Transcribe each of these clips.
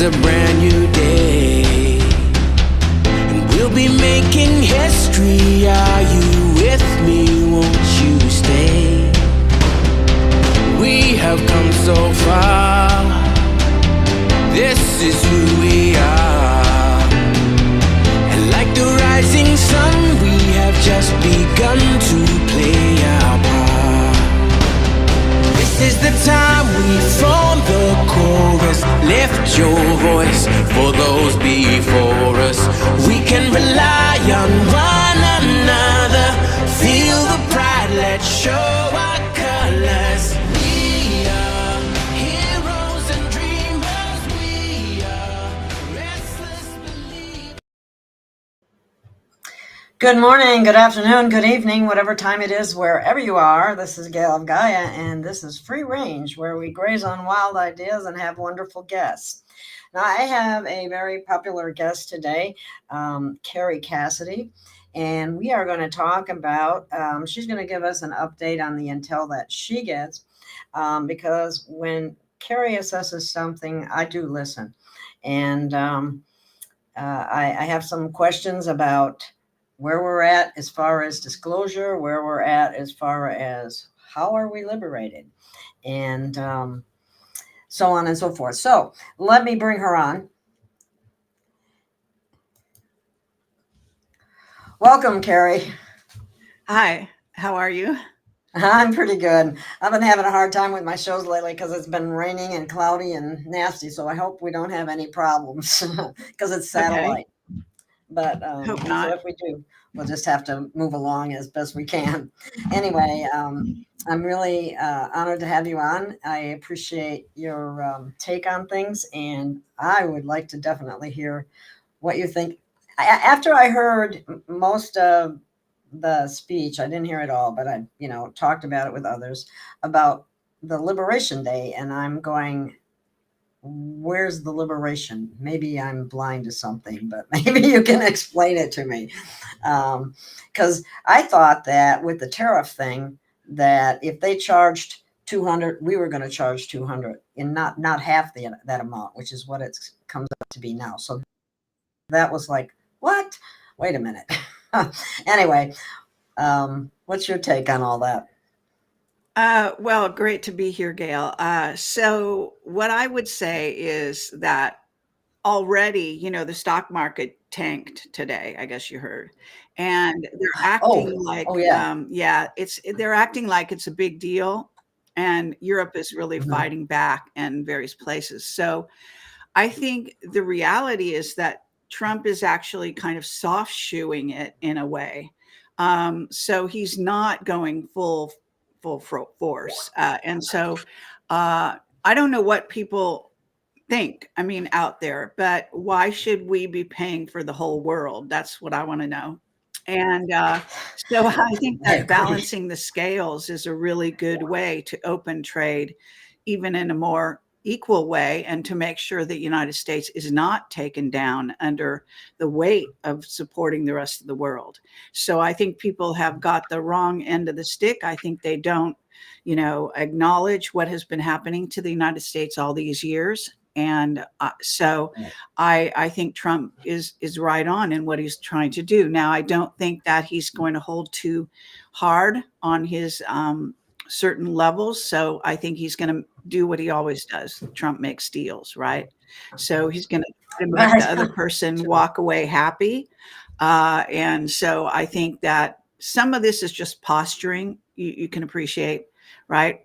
It's a brand new day, and we'll be making history. Are you with me? Won't you stay? We have come so far. This is who we are. And like the rising sun, we have just begun to play our part. This is the time we form the chorus. Lift your voice for those before us. We can rely on one another. Feel the pride, let's show our colors. We are heroes and dreamers. We are restless believers. Good morning, good afternoon, good evening, whatever time it is, wherever you are. This is Gail of Gaia, and this is Free Range, where we graze on wild ideas and have wonderful guests. Now, I have a very popular guest today, Kerry Cassidy, and we are going to talk about, she's going to give us an update on the intel that she gets, because when Kerry assesses something, I do listen. And I have some questions about where we're at as far as disclosure, where we're at as far as how are we liberated, and so on and so forth. So let me bring her on. Welcome, Carrie. Hi, how are you? I'm pretty good. I've been having a hard time with my shows lately because it's been raining and cloudy and nasty, so I hope we don't have any problems because it's satellite. Okay. But Hope so not. if we do, we'll just have to move along as best we can. Anyway, I'm really honored to have you on. I appreciate your take on things, and I would like to definitely hear what you think. After I heard most of the speech, I didn't hear it all, but I, talked about it with others about the Liberation Day, and I'm going, where's the liberation? Maybe I'm blind to something, but maybe you can explain it to me. Because I thought that with the tariff thing, that if they charged 200, we were going to charge 200 and not half that amount, which is what it comes up to be now. So that was like, what? Wait a minute. Anyway, what's your take on all that? Well, great to be here, Gail. So what I would say is that already, the stock market tanked today, I guess you heard. And they're acting they're acting like it's a big deal. And Europe is really fighting back in various places. So I think the reality is that Trump is actually kind of soft shoeing it in a way. So he's not going full force. And so I don't know what people think, out there, but why should we be paying for the whole world? That's what I want to know. And so I think that balancing the scales is a really good way to open trade, even in a more equal way, and to make sure that the United States is not taken down under the weight of supporting the rest of the world. So I think people have got the wrong end of the stick. I think they don't, acknowledge what has been happening to the United States all these years. And so I think Trump is right on in what he's trying to do. Now, I don't think that he's going to hold too hard on his certain levels. So I think he's going to do what he always does. Trump makes deals, right? So he's going to make the other person walk away happy. And so I think that some of this is just posturing. You can appreciate, right?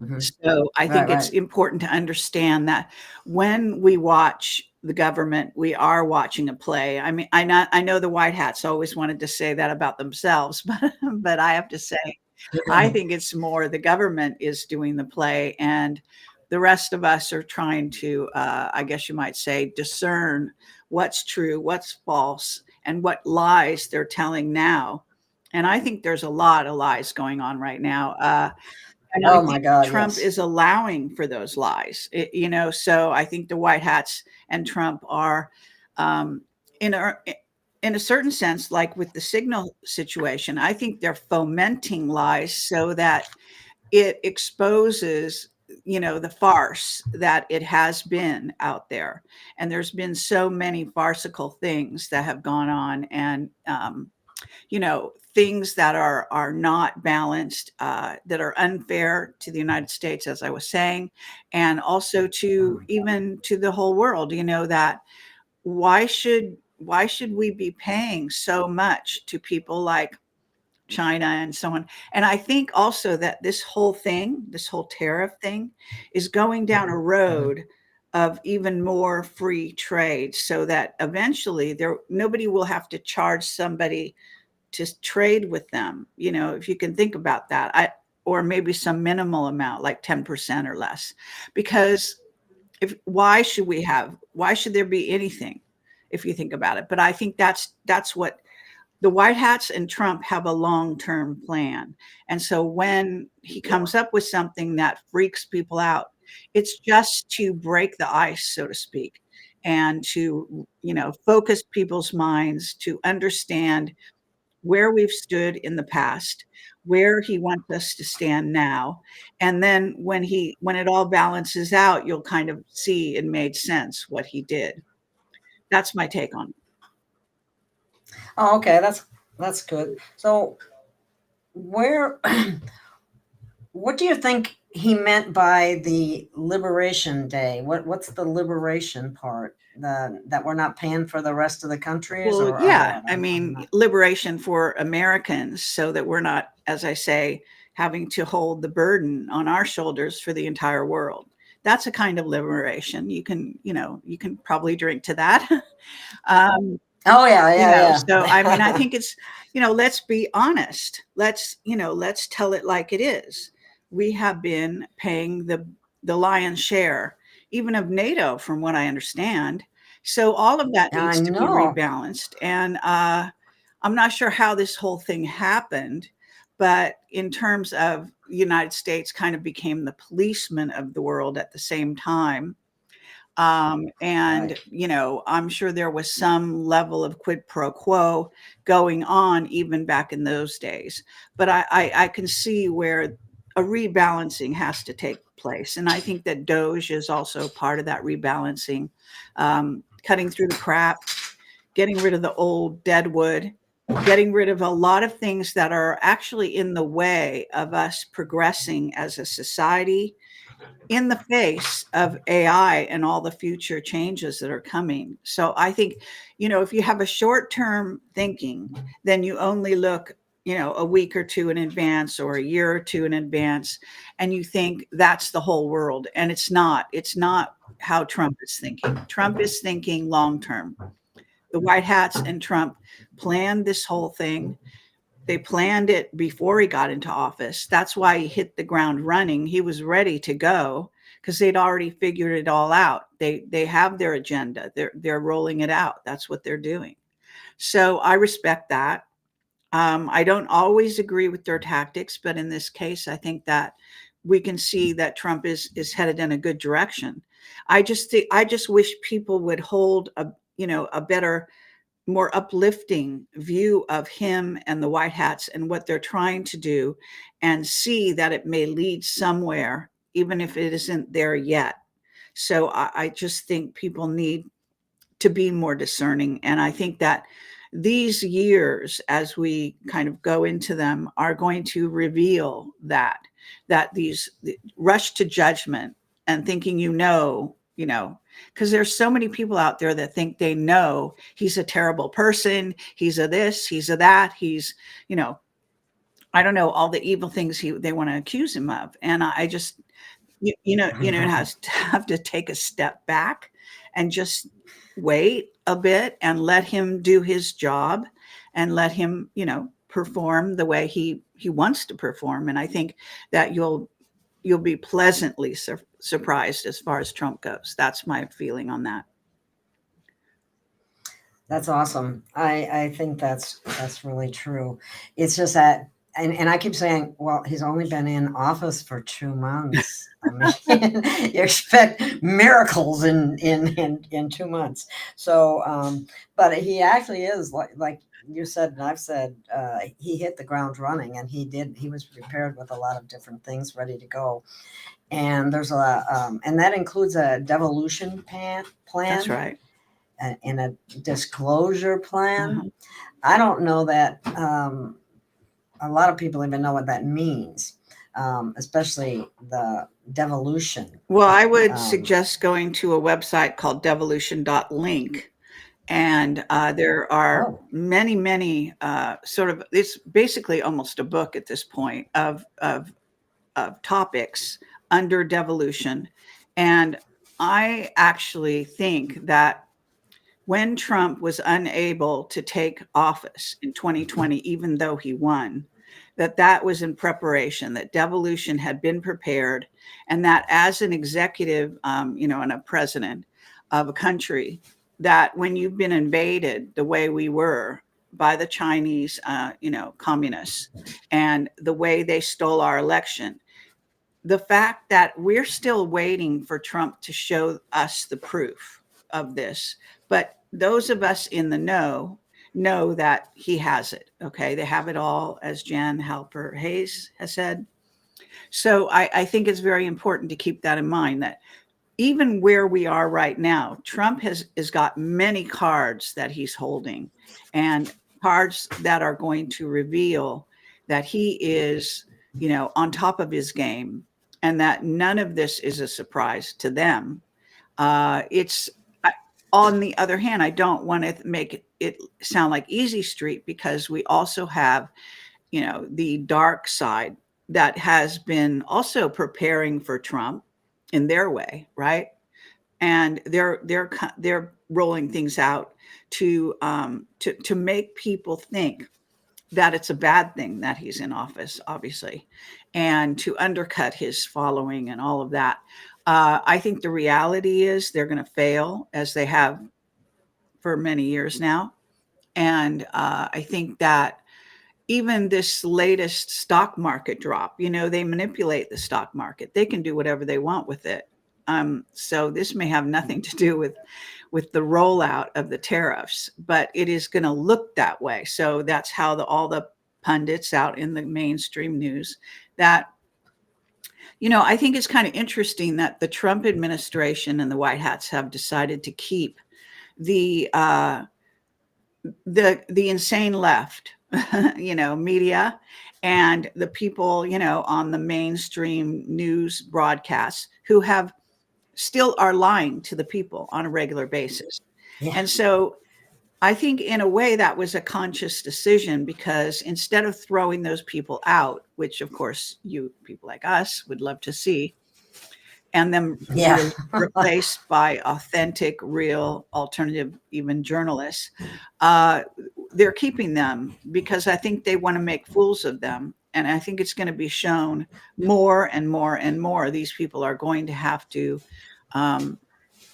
Mm-hmm. So I think it's important to understand that when we watch the government, we are watching a play. I know the white hats always wanted to say that about themselves, but I have to say, I think it's more the government is doing the play, and the rest of us are trying to, I guess you might say, discern what's true, what's false, and what lies they're telling now. And I think there's a lot of lies going on right now. And oh my God, Trump is allowing for those lies, so I think the white hats and Trump are in a certain sense, like with the signal situation, I think they're fomenting lies so that it exposes the farce that it has been out there. And there's been so many farcical things that have gone on, and things that are not balanced, that are unfair to the United States, as I was saying, and also to even to the whole world. That why should we be paying so much to people like China and so on? And I think also that this whole tariff thing, is going down a road of even more free trade, so that eventually nobody will have to charge somebody to trade with them. If you can think about that, or maybe some minimal amount, like 10% or less, because why should there be anything, if you think about it? But I think that's what the white hats and Trump have, a long-term plan. And so when he comes up with something that freaks people out, it's just to break the ice, so to speak, and to, focus people's minds to understand where we've stood in the past, where he wants us to stand now. And then when it all balances out, you'll kind of see it made sense what he did. That's my take on it. Oh, okay, that's good. So where what do you think he meant by the Liberation Day? What's the liberation part? That we're not paying for the rest of the countries? Well, or yeah, what? I mean, liberation for Americans, so that we're not, as I say, having to hold the burden on our shoulders for the entire world. That's a kind of liberation. You can probably drink to that. Oh yeah. So I mean, I think it's, let's be honest. Let's tell it like it is. We have been paying the lion's share, even of NATO, from what I understand. So all of that needs to be rebalanced. And I'm not sure how this whole thing happened, but in terms of the United States kind of became the policeman of the world at the same time. And, Right. I'm sure there was some level of quid pro quo going on even back in those days. But I can see where a rebalancing has to take place. And I think that Doge is also part of that rebalancing, cutting through the crap, getting rid of the old dead wood, getting rid of a lot of things that are actually in the way of us progressing as a society, in the face of AI and all the future changes that are coming. So I think, if you have a short-term thinking, then you only look, a week or two in advance, or a year or two in advance, and you think that's the whole world. And it's not how Trump is thinking. Trump is thinking long-term. The White Hats and Trump planned this whole thing. They planned it before he got into office. That's why he hit the ground running. He was ready to go because they'd already figured it all out. They have their agenda. They're rolling it out. That's what they're doing. So I respect that. I don't always agree with their tactics, but in this case, I think that we can see that Trump is headed in a good direction. I just wish people would hold a better, more uplifting view of him and the White Hats and what they're trying to do, and see that it may lead somewhere, even if it isn't there yet. So I just think people need to be more discerning. And I think that these years, as we kind of go into them, are going to reveal that these rush to judgment and thinking, because there's so many people out there that think they know he's a terrible person, he's a this, he's a that, he's, I don't know, all the evil things they want to accuse him of. And I just, it has to have to take a step back and just wait a bit and let him do his job, and let him, perform the way he wants to perform. And I think that you'll be pleasantly surprised as far as Trump goes. That's my feeling on that. That's awesome. I think that's really true. It's just that, and I keep saying, well, he's only been in office for 2 months. I mean, you expect miracles in 2 months. So, but he actually is, like you said and I've said, he hit the ground running, and he was prepared with a lot of different things ready to go. And there's and that includes a devolution plan. That's right. And a disclosure plan. Uh-huh. I don't know that a lot of people even know what that means, especially the devolution. Well, I would suggest going to a website called devolution.link. And there are many sort of, it's basically almost a book at this point of topics under devolution. And I actually think that when Trump was unable to take office in 2020, even though he won, that was in preparation, that devolution had been prepared, and that as an executive, and a president of a country, that when you've been invaded the way we were by the Chinese, communists, and the way they stole our election, the fact that we're still waiting for Trump to show us the proof of this, but those of us in the know that he has it. Okay, they have it all, as Jan Halper Hayes has said. So I think it's very important to keep that in mind, that even where we are right now, Trump has got many cards that he's holding, and cards that are going to reveal that he is, on top of his game, and that none of this is a surprise to them. On the other hand, I don't want to make it sound like easy street, because we also have, the dark side that has been also preparing for Trump in their way, right? And they're rolling things out to make people think that it's a bad thing that he's in office, obviously, and to undercut his following and all of that. I think the reality is they're going to fail, as they have for many years now. And I think that even this latest stock market drop, they manipulate the stock market. They can do whatever they want with it. So this may have nothing to do with the rollout of the tariffs, but it is going to look that way. So that's how all the pundits out in the mainstream news, that, I think it's kind of interesting that the Trump administration and the White Hats have decided to keep the insane left, media, and the people, on the mainstream news broadcasts, who still are lying to the people on a regular basis. Yeah. And so I think in a way that was a conscious decision, because instead of throwing those people out, which of course you people like us would love to see, and them replaced by authentic, real, alternative, even journalists, they're keeping them because I think they want to make fools of them. And I think it's going to be shown more and more and more. These people are going to have to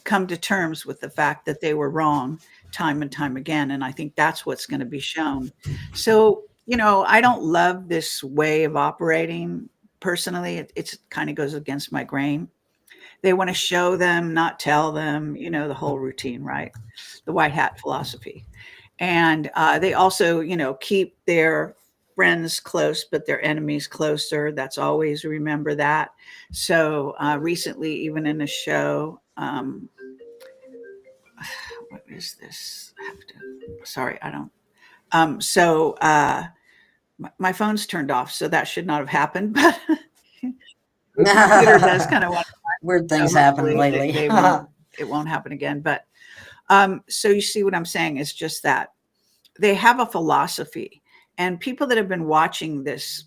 come to terms with the fact that they were wrong time and time again. And I think that's what's going to be shown. So, I don't love this way of operating personally. It kind of goes against my grain. They want to show them, not tell them, the whole routine, right? The white hat philosophy. And they also, keep their friends close, but their enemies closer. That's always, remember that. So recently, even in a show, what is this? Sorry, I don't. So my phone's turned off, so that should not have happened, but computer does kind of want to. Weird things happen lately. It won't happen again. But so you see what I'm saying is just that they have a philosophy, and people that have been watching this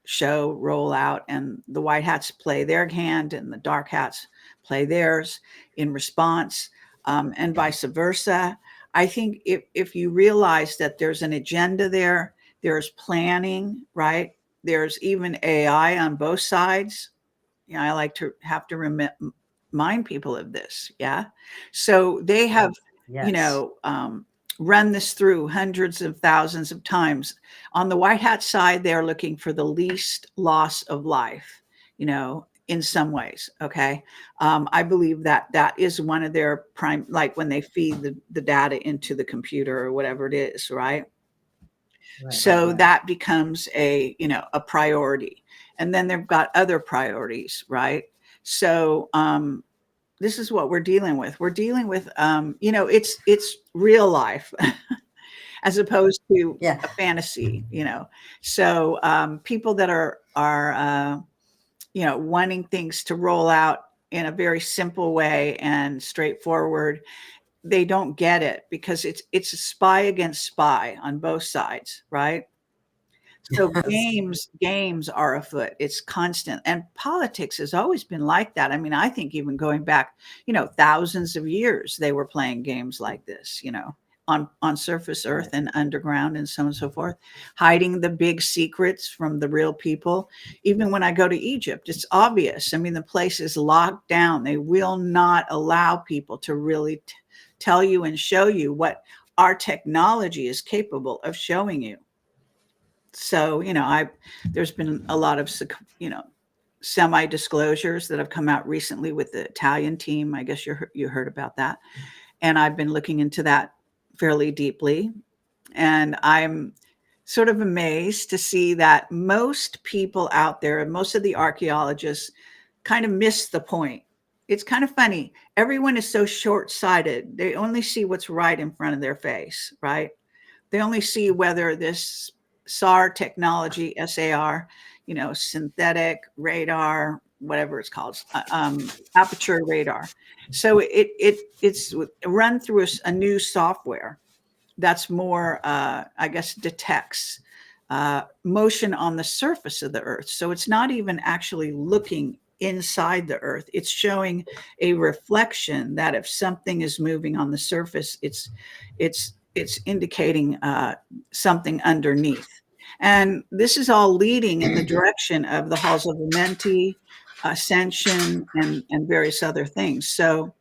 show roll out, and the white hats play their hand and the dark hats play theirs in response, and vice versa. I think if you realize that there's an agenda there, there's planning, right? There's even AI on both sides. I like to have to remind people of this. Yeah. So they have, run this through hundreds of thousands of times. On the white hat side, they're looking for the least loss of life, in some ways. Okay. I believe that is one of their prime, like when they feed the data into the computer or whatever it is. Right. So that becomes a priority. and then they've got other priorities, right? So this is what we're dealing with. We're dealing with, it's real life as opposed to Yeah. a fantasy, So people that are wanting things to roll out in a very simple way and straightforward, they don't get it because it's a spy against spy on both sides, right? So games are afoot. It's constant. And politics has always been like that. I mean, I think even going back, thousands of years, they were playing games like this, on surface earth and underground and so on and so forth, hiding the big secrets from the real people. Even when I go to Egypt, it's obvious. I mean, the place is locked down. They will not allow people to really tell you and show you what our technology is capable of showing you. So, there's been a lot of, semi-disclosures that have come out recently with the Italian team. I guess you heard about that. And I've been looking into that fairly deeply. And I'm sort of amazed to see that most people out there, most of the archaeologists kind of miss the point. It's kind of funny. Everyone is so short-sighted. They only see what's right in front of their face, right? They only see whether this SAR technology, SAR, synthetic radar, whatever it's called, aperture radar. So it's run through a new software that's more, I guess, detects motion on the surface of the Earth. So it's not even actually looking inside the Earth. It's showing a reflection that if something is moving on the surface, it's indicating something underneath. And this is all leading in the direction of the halls of Amenti, Ascension, and various other things. So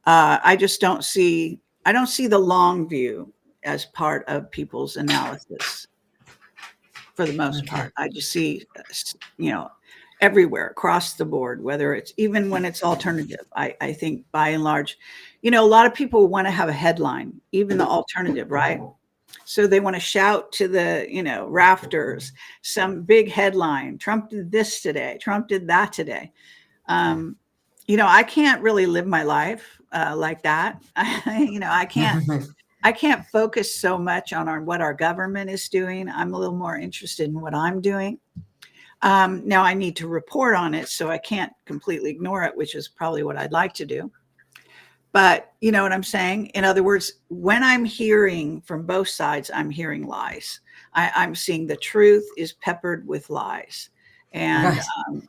I don't see the long view as part of people's analysis for the most part. I just see, everywhere across the board, whether it's even when it's alternative. I think by and large, a lot of people want to have a headline, even the alternative, right? So they want to shout to the, rafters, some big headline. Trump did this today. Trump did that today. I can't really live my life like that. I can't focus so much on what our government is doing. I'm a little more interested in what I'm doing. Now I need to report on it, so I can't completely ignore it, which is probably what I'd like to do. But you know what I'm saying? In other words, when I'm hearing from both sides, I'm hearing lies. I'm seeing the truth is peppered with lies. And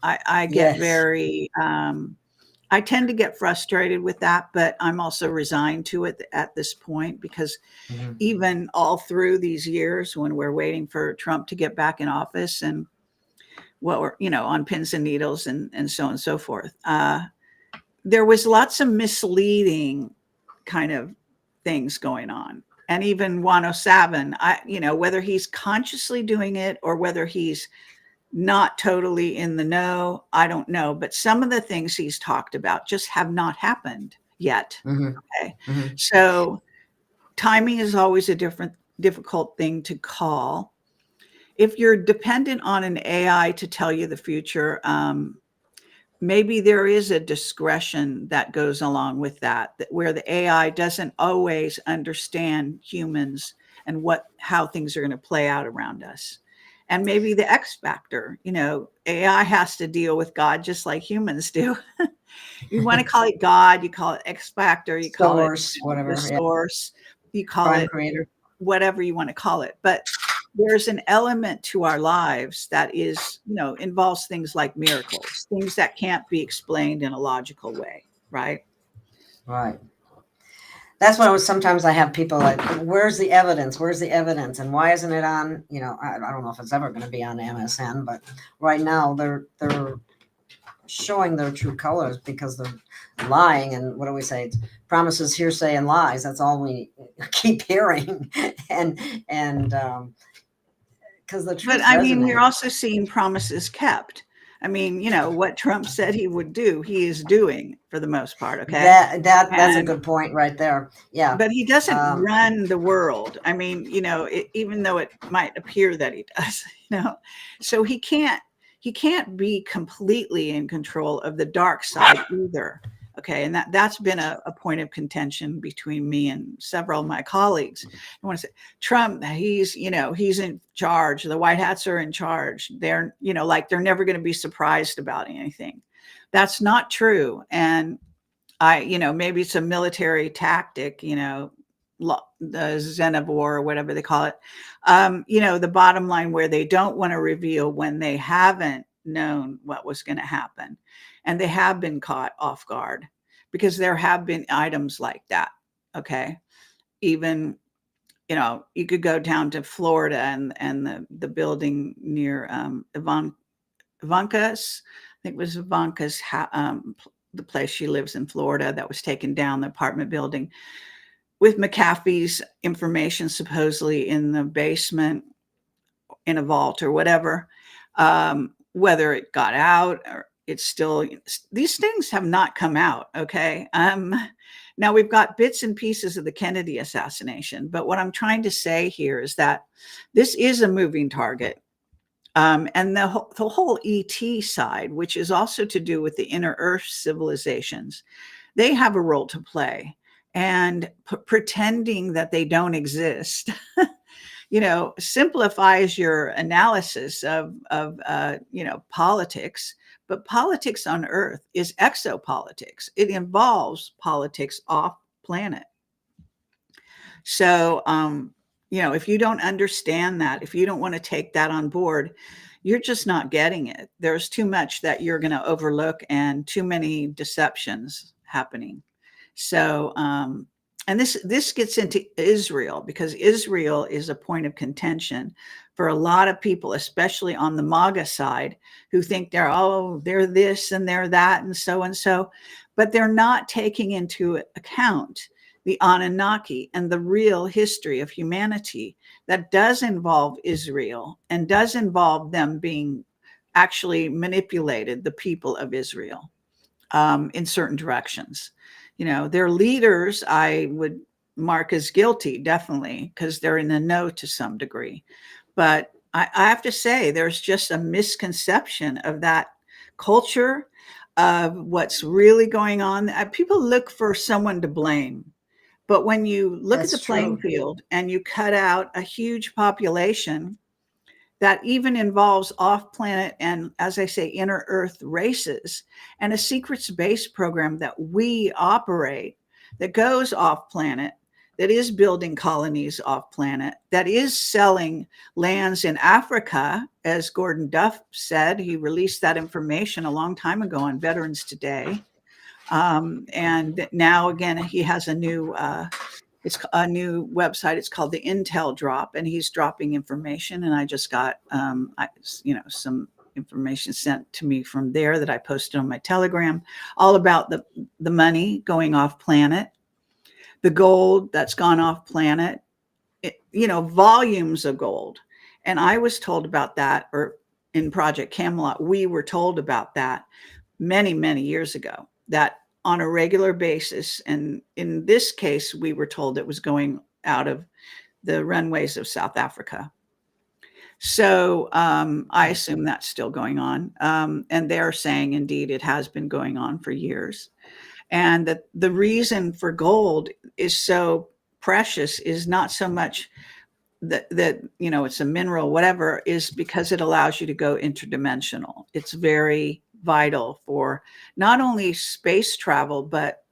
I get very, I tend to get frustrated with that, but I'm also resigned to it at this point because even all through these years when we're waiting for Trump to get back in office and what we're, on pins and needles and so on and so forth, there was lots of misleading kind of things going on. And even 107, whether he's consciously doing it or whether he's not totally in the know, I don't know. But some of the things he's talked about just have not happened yet. Okay. So timing is always a difficult thing to call. If you're dependent on an AI to tell you the future, maybe there is a discretion that goes along with that where the AI doesn't always understand humans and how things are going to play out around us. And maybe the X factor, AI has to deal with God just like humans do. You want to call it God, you call it X factor, you call source, it whatever, the source, you call Prime it creator, whatever you want to call it. But there's an element to our lives that is, involves things like miracles, things that can't be explained in a logical way, right? Right. That's why sometimes I have people like, where's the evidence? Where's the evidence? And why isn't it on, I don't know if it's ever going to be on MSN, but right now they're showing their true colors because they're lying. And what do we say? Promises, hearsay, and lies. That's all we keep hearing. and because the truth. But I mean, we're also seeing promises kept. I mean, what Trump said he would do, he is doing for the most part. Okay. That's a And good point right there. Yeah. but he doesn't run the world. I mean, even though it might appear that he does, so he can't be completely in control of the dark side either. Okay. And that's been a point of contention between me and several of my colleagues. I want to say Trump, he's in charge. The white hats are in charge. They're, they're never going to be surprised about anything. That's not true. And maybe it's a military tactic, the Xenivore or whatever they call it. The bottom line where they don't want to reveal when they haven't known what was going to happen. And they have been caught off guard because there have been items like that. Okay. Even, you could go down to Florida and the building near Ivanka's, I think it was Ivanka's the place she lives in Florida that was taken down, the apartment building with McAfee's information supposedly in the basement in a vault or whatever. Whether it got out or it's still, these things have not come out. Okay. Now we've got bits and pieces of the Kennedy assassination, but what I'm trying to say here is that this is a moving target. And the whole ET side, which is also to do with the inner Earth civilizations, they have a role to play. And pretending that they don't exist, simplifies your analysis of politics. But politics on Earth is exopolitics. It involves politics off planet. So, if you don't understand that, if you don't want to take that on board, you're just not getting it. There's too much that you're going to overlook and too many deceptions happening. So, and this gets into Israel, because Israel is a point of contention for a lot of people, especially on the MAGA side, who think they're this and they're that and so, but they're not taking into account the Anunnaki and the real history of humanity that does involve Israel and does involve them being actually manipulated, the people of Israel, in certain directions. Their leaders, I would mark as guilty, definitely, because they're in the know to some degree. But I have to say, there's just a misconception of that culture, of what's really going on. People look for someone to blame. But when you look at the playing field and you cut out a huge population that even involves off-planet and, as I say, inner Earth races, and a secret space program that we operate that goes off-planet, that is building colonies off-planet, that is selling lands in Africa, as Gordon Duff said. He released that information a long time ago on Veterans Today. And now again, he has a new website. It's called the Intel Drop, and he's dropping information. And I just got, some information sent to me from there that I posted on my Telegram, all about the money going off planet, the gold that's gone off planet, volumes of gold. And I was told about that, or in Project Camelot, we were told about that many, many years ago, that on a regular basis. And in this case, we were told it was going out of the runways of South Africa. So I assume that's still going on. And they're saying, indeed, it has been going on for years. And that the reason for gold is so precious is not so much that it's a mineral, whatever, is because it allows you to go interdimensional. It's very vital for not only space travel, but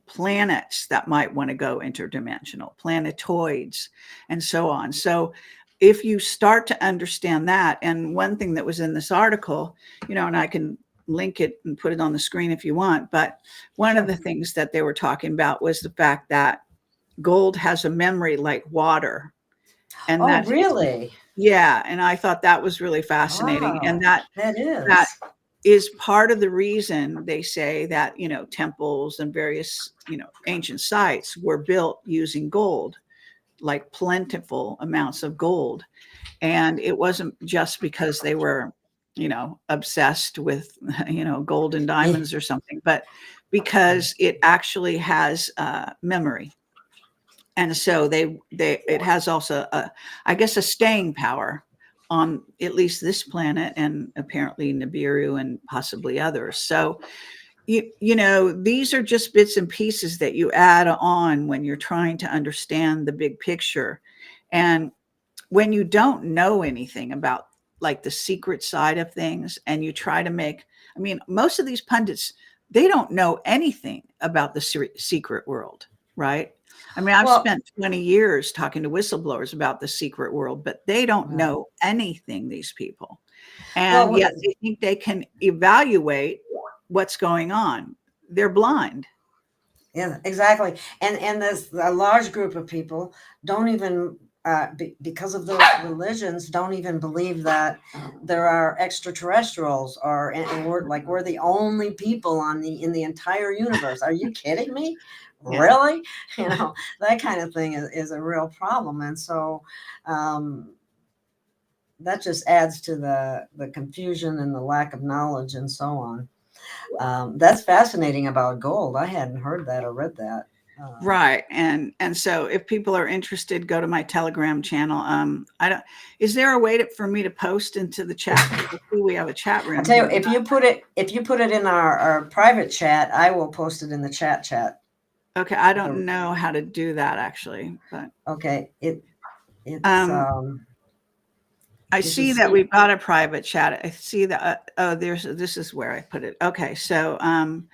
planets that might want to go interdimensional, planetoids, and so on. So if you start to understand that, and one thing that was in this article, and I can link it and put it on the screen if you want, but one of the things that they were talking about was the fact that gold has a memory like water. And that really? Yeah. And I thought that was really fascinating. Wow, And that is part of the reason they say that, temples and various, ancient sites were built using gold, like plentiful amounts of gold. And it wasn't just because they were obsessed with, gold and diamonds or something, but because it actually has memory. And so it has also, I guess, a staying power on at least this planet and apparently Nibiru and possibly others. So, these are just bits and pieces that you add on when you're trying to understand the big picture. And when you don't know anything about like the secret side of things and you try to most of these pundits, they don't know anything about the secret world, right? I've spent 20 years talking to whistleblowers about the secret world, but they don't know anything, these people. And yet they think they can evaluate what's going on. They're blind. Yeah, exactly. And there's a large group of people don't even, because of those religions, don't even believe that there are extraterrestrials, and we're the only people in the entire universe. Are you kidding me? Yeah. Really? That kind of thing is a real problem. And so that just adds to the confusion and the lack of knowledge and so on. That's fascinating about gold. I hadn't heard that or read that. Right. And so if people are interested, go to my Telegram channel. Is there a way for me to post into the chat? We have a chat room. I'll tell you, if you put it in our private chat, I will post it in the chat. Okay. I don't know how to do that actually, but okay. I see that we've got a private chat. I see that. This is where I put it. Okay. So,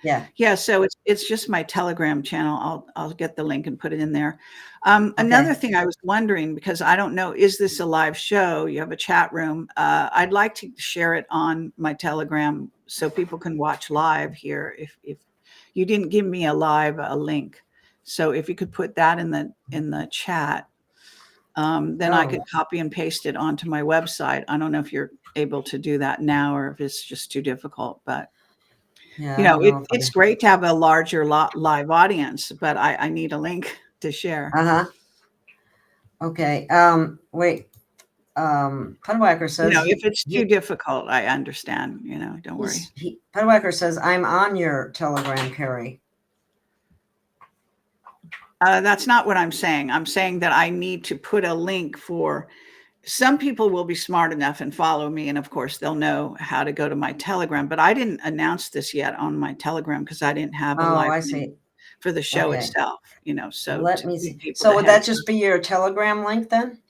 yeah. So it's just my Telegram channel. I'll get the link and put it in there. Another thing I was wondering, because I don't know, is this a live show? You have a chat room. I'd like to share it on my Telegram so people can watch live here. If you didn't give me a link, so if you could put that in the chat. Then I could copy and paste it onto my website. I don't know if you're able to do that now or if it's just too difficult, but it's great to have a larger live audience, but I need a link to share. Okay. Wait. Pudwacker says, if it's too difficult, I understand, don't worry. Pudwacker says, I'm on your Telegram, Carrie. That's not what I'm saying. I'm saying that I need to put a link for some people will be smart enough and follow me. And of course, they'll know how to go to my Telegram. But I didn't announce this yet on my Telegram because I didn't have a live link for the show itself. So let me see. So would that just be your Telegram link then?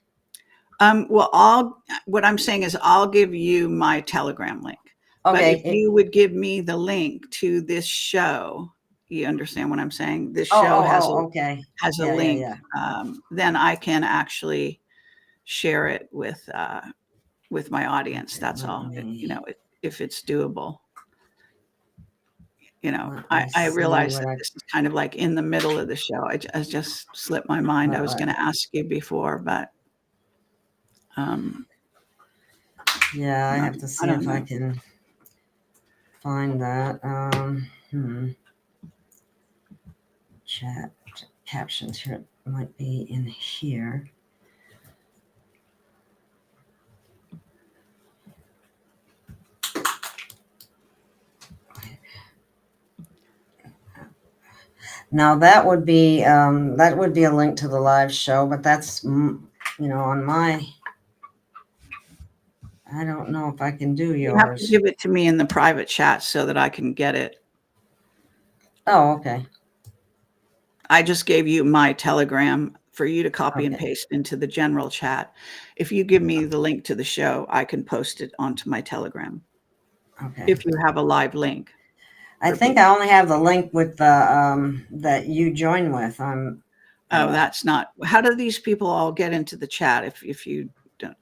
Well, what I'm saying is I'll give you my Telegram link. Okay. But if you would give me the link to this show. You understand what I'm saying? This show has a link. Yeah. Then I can actually share it with my audience. That's all. If it's doable. I realize that this is kind of like in the middle of the show. I just slipped my mind. I was going to ask you before, but yeah, I have to see if I can find that. Chat captions here. It might be in here. Now that would be a link to the live show, but that's on my. I don't know if I can do yours. You have to give it to me in the private chat so that I can get it. Oh, okay. I just gave you my Telegram for you to copy and paste into the general chat. If you give me the link to the show, I can post it onto my Telegram. Okay. If you have a live link. I think I only have the link with the that you join with. That's not. How do these people all get into the chat? If you don't,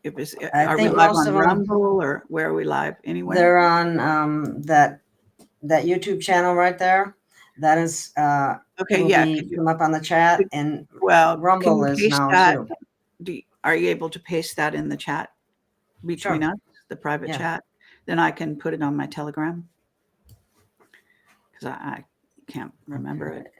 are we live on Rumble or where are we live? Anywhere? They're on that YouTube channel right there. That is okay. Yeah, come up on the chat, and Rumble is now too. Are you able to paste that in the chat between us, the private chat? Then I can put it on my Telegram because I can't remember it.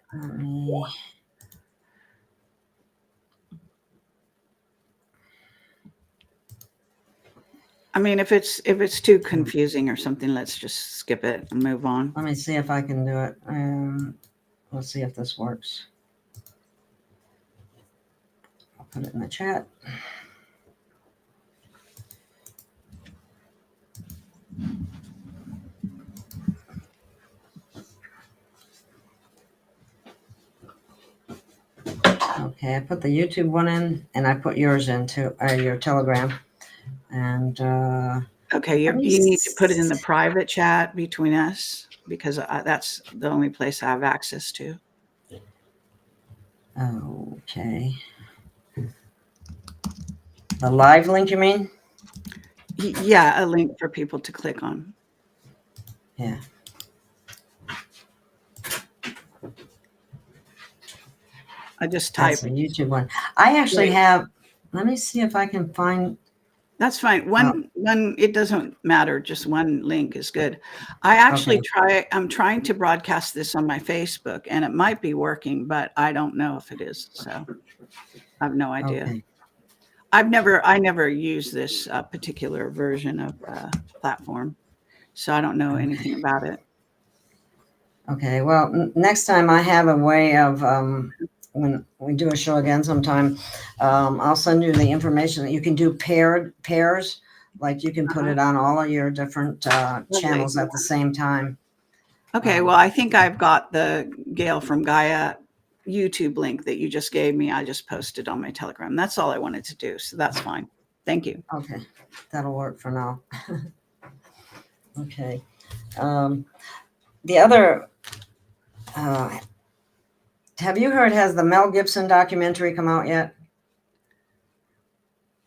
I mean, if it's too confusing or something, let's just skip it and move on. Let me see if I can do it. Let's see if this works. I'll put it in the chat. Okay, I put the YouTube one in, and I put yours into your Telegram. And okay, you need to put it in the private chat between us, because that's the only place I have access to. Okay. The live link, you mean? Yeah, a link for people to click on. Yeah. I just That's type the YouTube one. I actually have. Let me see if I can find. That's fine. One, it doesn't matter. Just one link is good. I actually I'm trying to broadcast this on my Facebook, and it might be working, but I don't know if it is. So I have no idea. Okay. I never used this particular version of platform, so I don't know anything about it. Okay. Well, next time I have a way of when we do a show again sometime, I'll send you the information that you can do pairs, like you can put it on all of your different channels at the same time. Okay, well, I think I've got the Gail from Gaia YouTube link that you just gave me. I just posted on my Telegram. That's all I wanted to do, so that's fine. Thank you. Okay, that'll work for now. Okay. The other, have you heard, has the Mel Gibson documentary come out yet?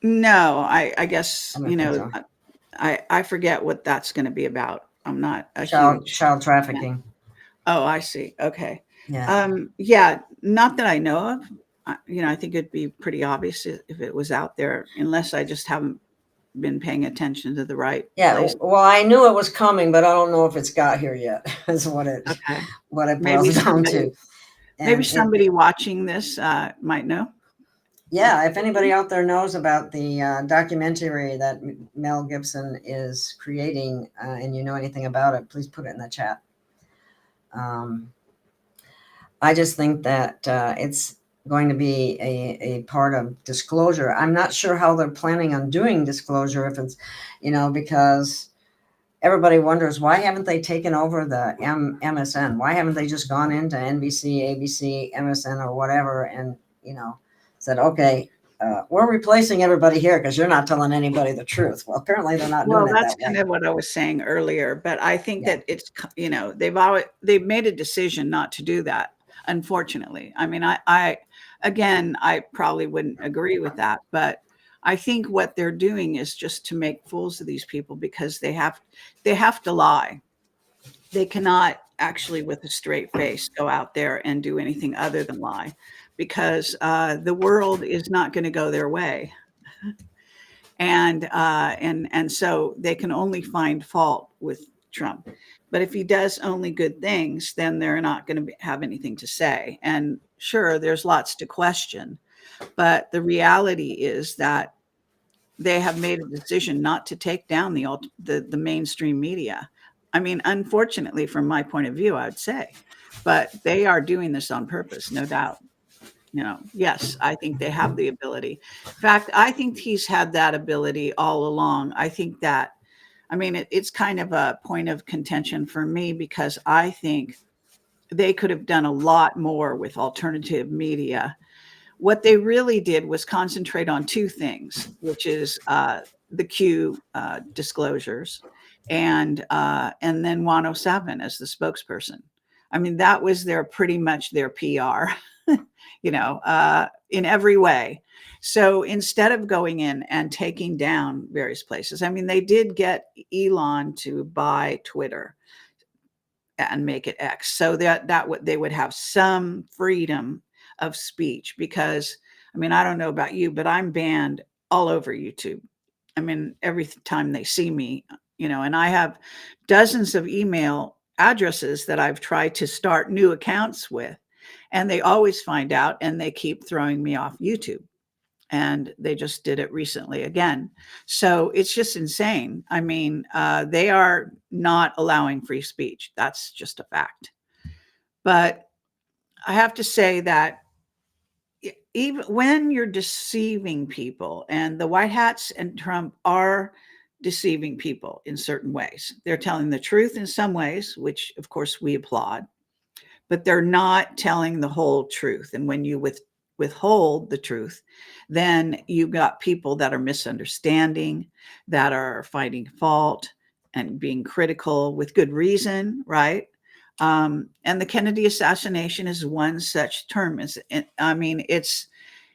No, I guess, I forget what that's going to be about. I'm not a child trafficking. Oh, I see. Okay. Yeah. Not that I know of. I think it'd be pretty obvious if it was out there, unless I just haven't been paying attention to the right place. Well, I knew it was coming, but I don't know if it's got here yet. Is what it boils down to. Maybe somebody watching this might know. Yeah, if anybody out there knows about the documentary that Mel Gibson is creating, and you know anything about it, please put it in the chat. I just think that it's going to be a part of disclosure. I'm not sure how they're planning on doing disclosure, if it's, because everybody wonders, why haven't they taken over the MSN? Why haven't they just gone into NBC, ABC, MSN, or whatever, and, said, okay, we're replacing everybody here because you're not telling anybody the truth. Well, apparently they're not doing it that way. Well, that's kind of what I was saying earlier, but I think that it's, they've made a decision not to do that, unfortunately. I mean, I probably wouldn't agree with that, but I think what they're doing is just to make fools of these people, because they have to lie. They cannot actually, with a straight face, go out there and do anything other than lie, because the world is not going to go their way. And so they can only find fault with Trump. But if he does only good things, then they're not going to have anything to say. And sure, there's lots to question, but the reality is that they have made a decision not to take down the mainstream media. I mean, unfortunately, from my point of view, I would say, but they are doing this on purpose, no doubt. Yes, I think they have the ability. In fact, I think he's had that ability all along. I think that, it's kind of a point of contention for me, because I think they could have done a lot more with alternative media. What they really did was concentrate on two things, which is the Q disclosures and then 107 as the spokesperson. That was pretty much their PR, in every way. So instead of going in and taking down various places, they did get Elon to buy Twitter and make it X, so that they would have some freedom of speech, because I don't know about you, but I'm banned all over YouTube. Every time they see me, and I have dozens of email addresses that I've tried to start new accounts with, and they always find out and they keep throwing me off YouTube. and they just did it recently again. So it's just insane. I mean, they are not allowing free speech. That's just a fact. But I have to say that even when you're deceiving people, and the white hats and Trump are deceiving people in certain ways, they're telling the truth in some ways, which of course we applaud, but they're not telling the whole truth. And when you withhold the truth, then you've got people that are misunderstanding, that are finding fault and being critical with good reason, right? And the Kennedy assassination is one such term. I mean, it's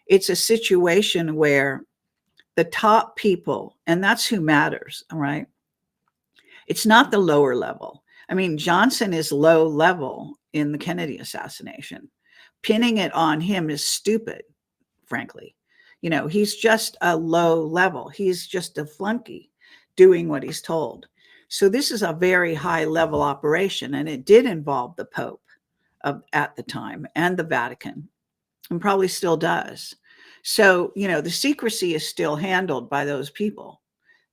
a situation where the top people, and that's who matters, all right? It's not the lower level. I mean, Johnson is low level in the Kennedy assassination. Pinning it on him is stupid, frankly. You know, he's just a low level. He's just a flunky doing what he's told. So this is a very high level operation, and it did involve the Pope at the time and the Vatican, and probably still does. So, you know, the secrecy is still handled by those people.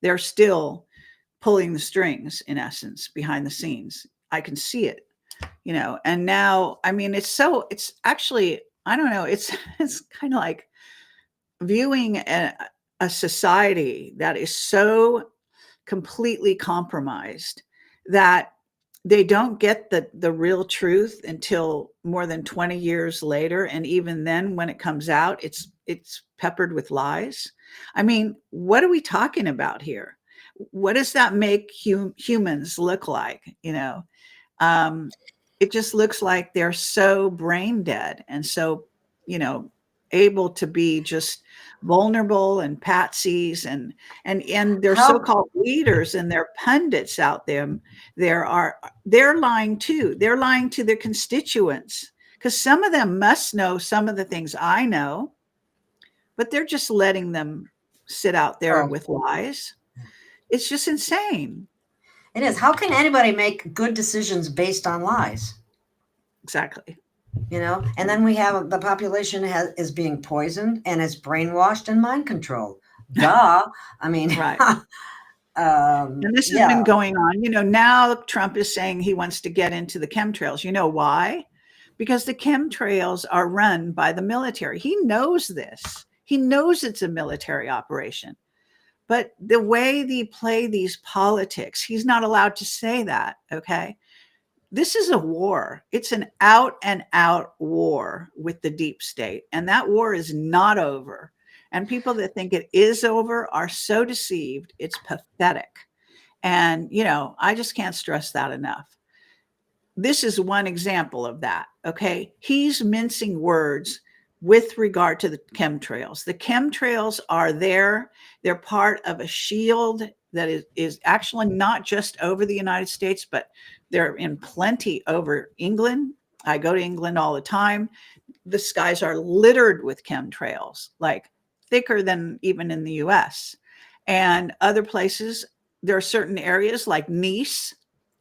They're still pulling the strings, in essence, behind the scenes. I can see it, you know. And now, I mean, it's actually, I don't know, it's kind of like viewing a society that is so completely compromised that they don't get the real truth until more than 20 years later. And even then, when it comes out, it's peppered with lies. I mean, what are we talking about here? What does that make humans look like? You know, it just looks like they're so brain dead and so, you know, able to be just vulnerable and patsies and their so-called leaders and their pundits out there. They're lying too. They're lying to their constituents, because some of them must know some of the things I know, but they're just letting them sit out there with lies. It's just insane. It is. How can anybody make good decisions based on lies? Exactly. You know, and then we have the population is being poisoned and is brainwashed and mind controlled. Duh. I mean, right. And this has been going on. You know, now Trump is saying he wants to get into the chemtrails. You know why? Because the chemtrails are run by the military. He knows this. He knows it's a military operation. But the way they play these politics, he's not allowed to say that, okay? This is a war. It's an out and out war with the deep state. And that war is not over. And people that think it is over are so deceived. It's pathetic. And, you know, I just can't stress that enough. This is one example of that, okay? He's mincing words with regard to the chemtrails. The chemtrails are there. They're part of a shield that is actually not just over the United States, but they're in plenty over England. I go to England all the time. The skies are littered with chemtrails, like thicker than even in the US. And other places, there are certain areas like Nice,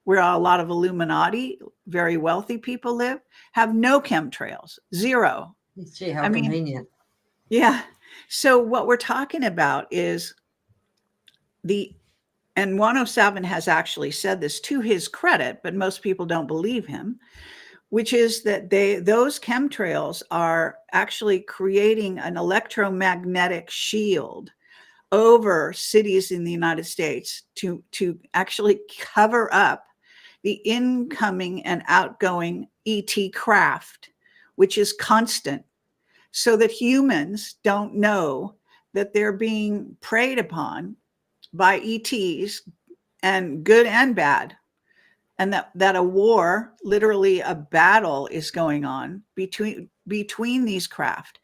where a lot of Illuminati, very wealthy people live, have no chemtrails, zero. See how convenient. Yeah. So what we're talking about is and 107 has actually said this to his credit, but most people don't believe him, which is that those chemtrails are actually creating an electromagnetic shield over cities in the United States to actually cover up the incoming and outgoing ET craft, which is constant, so that humans don't know that they're being preyed upon by ETs, and good and bad, and that a war, literally a battle, is going on between these craft.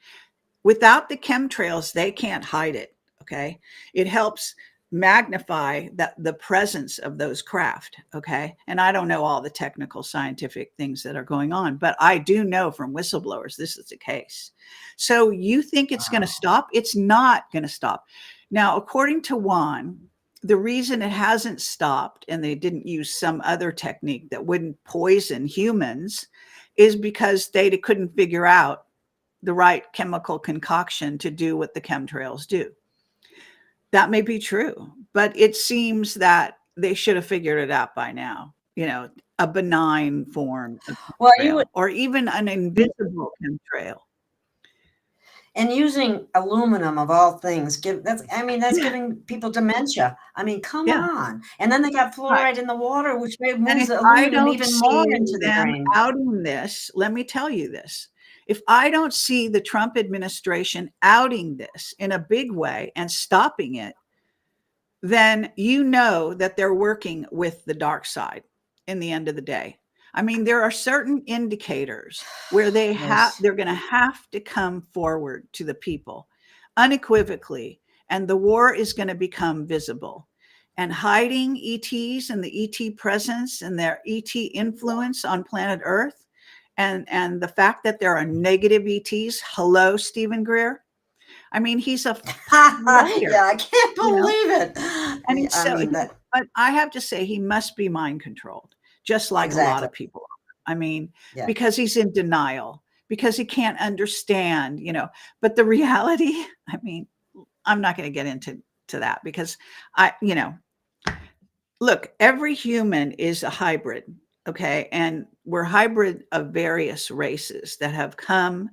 Without the chemtrails, they can't hide it, okay? It helps magnify the presence of those craft, okay? And I don't know all the technical scientific things that are going on, but I do know from whistleblowers this is the case. So you think it's going to stop? It's not going to stop. Now, according to Juan, the reason it hasn't stopped and they didn't use some other technique that wouldn't poison humans is because they couldn't figure out the right chemical concoction to do what the chemtrails do. That may be true, but it seems that they should have figured it out by now. A benign form of Well, chemtrail, or even an invisible chemtrail. and using aluminum of all things, that's giving people dementia. I mean, come Yeah. on. And then they got fluoride Right. in the water, which And moves if the I aluminum don't even more see into the them brain. outing this, let me tell you this. If I don't see the Trump administration outing this in a big way and stopping it, then you know that they're working with the dark side in the end of the day. I mean, there are certain indicators where they're going to have to come forward to the people unequivocally, and the war is going to become visible. And hiding ETs and the ET presence and their ET influence on planet Earth, and the fact that there are negative ETs. Hello, Stephen Greer. I mean, he's a liar. Yeah, I can't believe it. And but I have to say, he must be mind controlled, just like a lot of people. I mean, because he's in denial, because he can't understand, but the reality, I mean, I'm not going to get into that, because look, every human is a hybrid. Okay. And we're hybrid of various races that have come,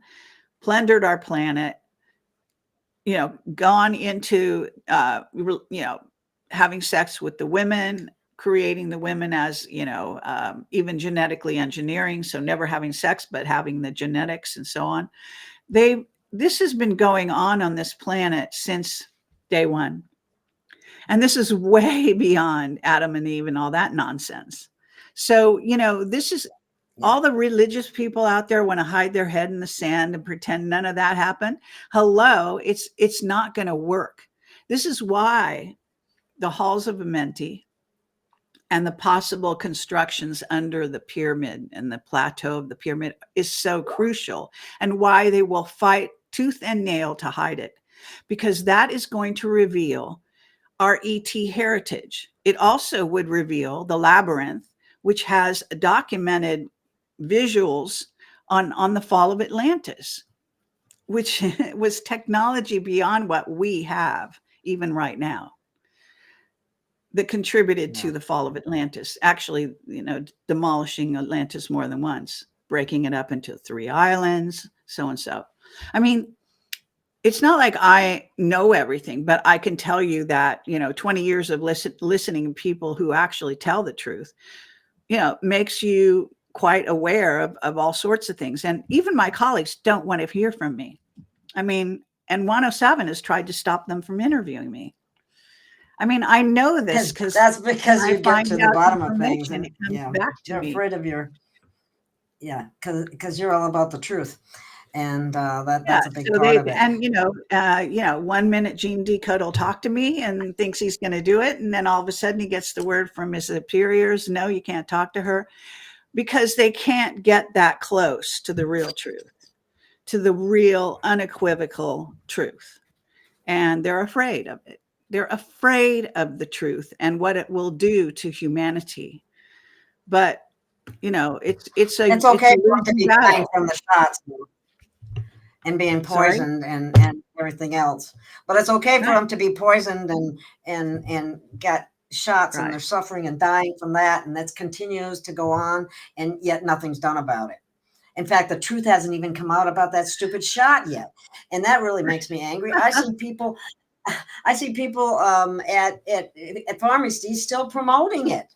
plundered our planet, gone into, having sex with the women, creating the women as, even genetically engineering. So never having sex, but having the genetics and so on. This has been going on this planet since day one. And this is way beyond Adam and Eve and all that nonsense. So, this is all the religious people out there want to hide their head in the sand and pretend none of that happened. Hello, it's not going to work. This is why the halls of Amenti and the possible constructions under the pyramid and the plateau of the pyramid is so crucial, and why they will fight tooth and nail to hide it, because that is going to reveal our ET heritage. It also would reveal the labyrinth, which has documented visuals on the fall of Atlantis, which was technology beyond what we have even right now, that contributed to the fall of Atlantis, actually, demolishing Atlantis more than once, breaking it up into 3 islands, so and so. I mean, it's not like I know everything, but I can tell you that, 20 years of listening to people who actually tell the truth, makes you quite aware of all sorts of things. And even my colleagues don't want to hear from me. I mean, and 107 has tried to stop them from interviewing me. I mean, I know this because that's because you get to the bottom of things, and it comes back to you're me. afraid of because you're all about the truth. And that's a big part of it. And 1 minute Gene Decode will talk to me and thinks he's going to do it, and then all of a sudden he gets the word from his superiors, no, you can't talk to her, because they can't get that close to the real truth, to the real unequivocal truth, and they're afraid of it. They're afraid of the truth and what it will do to humanity. But it's okay for them to be dying from the shots and being poisoned and everything else. But it's okay for them to be poisoned and get shots, and they're suffering and dying from that. And that continues to go on, and yet nothing's done about it. In fact, the truth hasn't even come out about that stupid shot yet. And that really makes me angry. I see people at pharmacies still promoting it.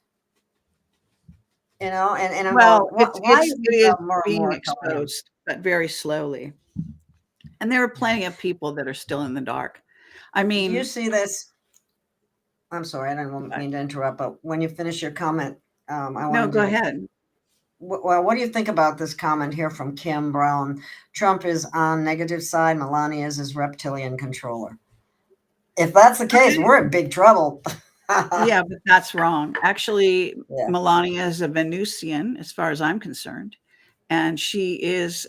And well, why is it being exposed, but very slowly. And there are plenty of people that are still in the dark. I mean, you see this. I'm sorry, I don't mean to interrupt, but when you finish your comment, I want to go ahead. Well, what do you think about this comment here from Kim Brown? Trump is on negative side. Melania is his reptilian controller. If that's the case, we're in big trouble. Yeah, but that's wrong. Actually, Melania is a Venusian, as far as I'm concerned, and she is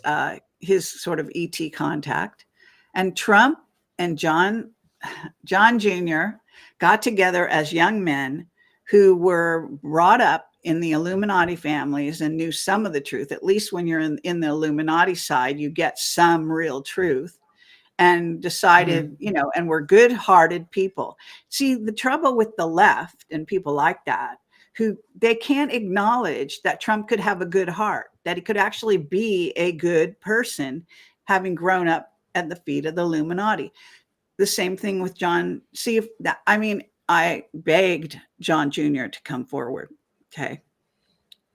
his sort of ET contact. And Trump and John Jr. got together as young men who were brought up in the Illuminati families and knew some of the truth. At least when you're in the Illuminati side, you get some real truth, and decided, and we're good-hearted people. See, the trouble with the left and people like that, who they can't acknowledge that Trump could have a good heart, that he could actually be a good person, having grown up at the feet of the Illuminati. The same thing with John. See if that, I mean, I begged John Jr. to come forward, okay,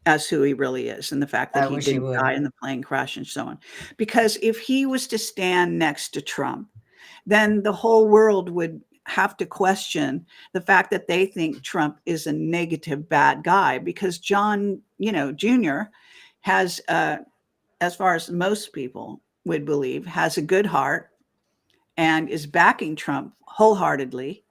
as who he really is, and the fact that he didn't die in the plane crash and so on. Because if he was to stand next to Trump, then the whole world would have to question the fact that they think Trump is a negative, bad guy, because John, Jr. has, as far as most people would believe, has a good heart and is backing Trump wholeheartedly.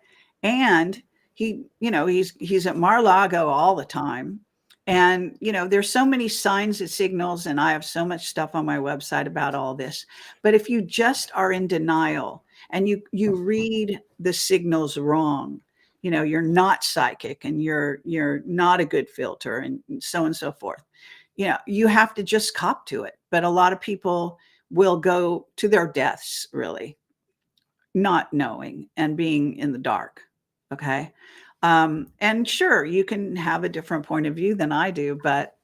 And he's at Mar-a-Lago all the time. And, there's so many signs and signals, and I have so much stuff on my website about all this. But if you just are in denial and you read the signals wrong, you're not psychic and you're not a good filter and so forth, you have to just cop to it. But a lot of people will go to their deaths, really, not knowing and being in the dark. Okay. And sure, you can have a different point of view than I do, but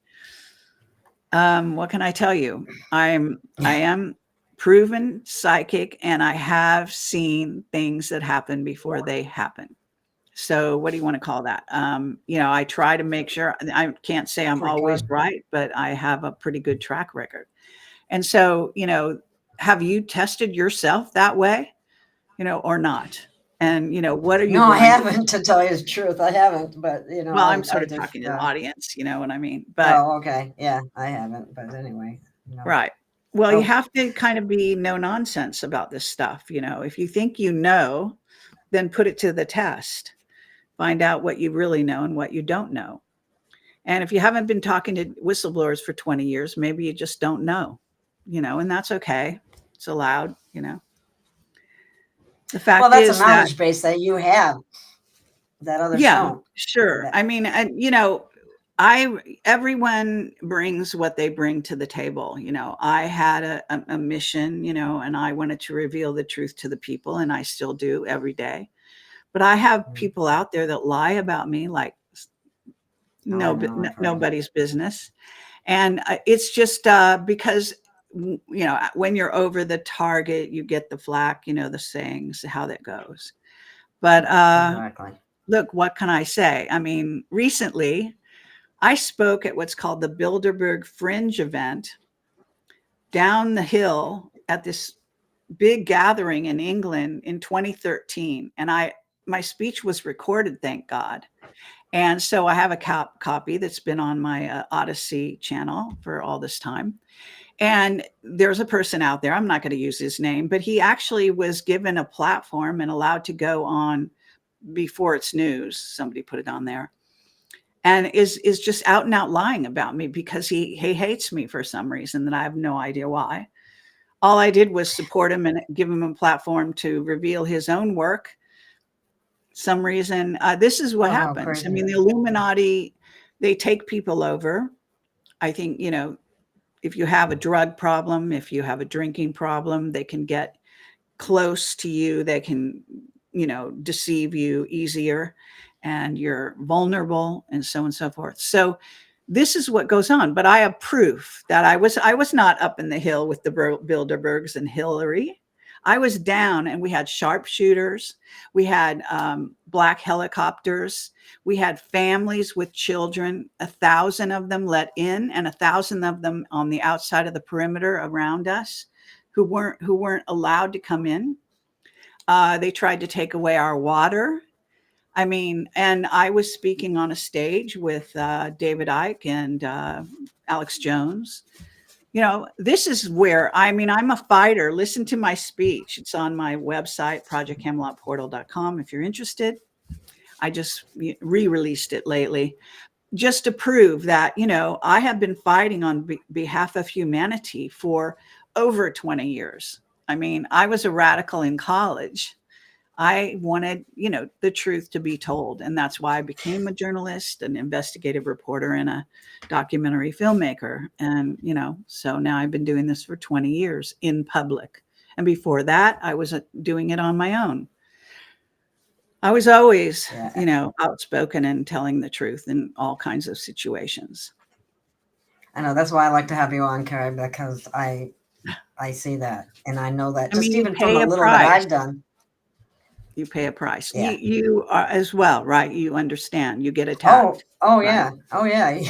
what can I tell you? I am proven psychic, and I have seen things that happen before they happen. So what do you want to call that? I try to make sure. I can't say I'm always right, but I have a pretty good track record. And so, have you tested yourself that way, or not? And, what are you? No, I haven't, to tell you the truth. I haven't, but, Well, I'm sort of talking to the audience, you know what I mean? But oh, okay. Yeah, I haven't. But anyway. Right. Well, you have to kind of be no nonsense about this stuff. If you think then put it to the test. Find out what you really know and what you don't know. And if you haven't been talking to whistleblowers for 20 years, maybe you just don't know, and that's okay. It's allowed, The fact that's is a knowledge base that you have that others don't. Sure. I mean, everyone brings what they bring to the table. I had a mission, and I wanted to reveal the truth to the people, and I still do every day. But I have people out there that lie about me like nobody's business. And it's just because, when you're over the target, you get the flack, the sayings, how that goes. But exactly. Look, what can I say? I mean, recently I spoke at what's called the Bilderberg Fringe event down the hill at this big gathering in England in 2013. And my speech was recorded, thank God. And so I have a copy that's been on my Odyssey channel for all this time. And there's a person out there, I'm not going to use his name, but he actually was given a platform and allowed to go on before it's news. Somebody put it on there. And is just out and out lying about me because he hates me for some reason that I have no idea why. All I did was support him and give him a platform to reveal his own work. Some reason, this is what happens. Crazy. I mean, the Illuminati, they take people over. I think, if you have a drug problem, if you have a drinking problem, they can get close to you. They can, deceive you easier, and you're vulnerable, and so on and so forth. So this is what goes on. But I have proof that I was not up in the hill with the Bilderbergs and Hillary. I was down, and we had sharpshooters. We had black helicopters. We had families with children, 1,000 of them let in, and 1,000 of them on the outside of the perimeter around us who weren't allowed to come in. They tried to take away our water. I mean, and I was speaking on a stage with David Icke and Alex Jones. This is where, I'm a fighter. Listen to my speech. It's on my website, projectcamelotportal.com. If you're interested, I just re-released it lately just to prove that, I have been fighting on behalf of humanity for over 20 years. I mean, I was a radical in college. I wanted, the truth to be told. And that's why I became a journalist, an investigative reporter, and a documentary filmmaker. And, so now I've been doing this for 20 years in public. And before that, I was doing it on my own. I was always, outspoken and telling the truth in all kinds of situations. I know, that's why I like to have you on, Carrie, because I see that, and I know that just even from the little that I've done. You pay a price. Yeah. You are as well, right? You understand. You get attacked. Oh right? yeah. Oh yeah.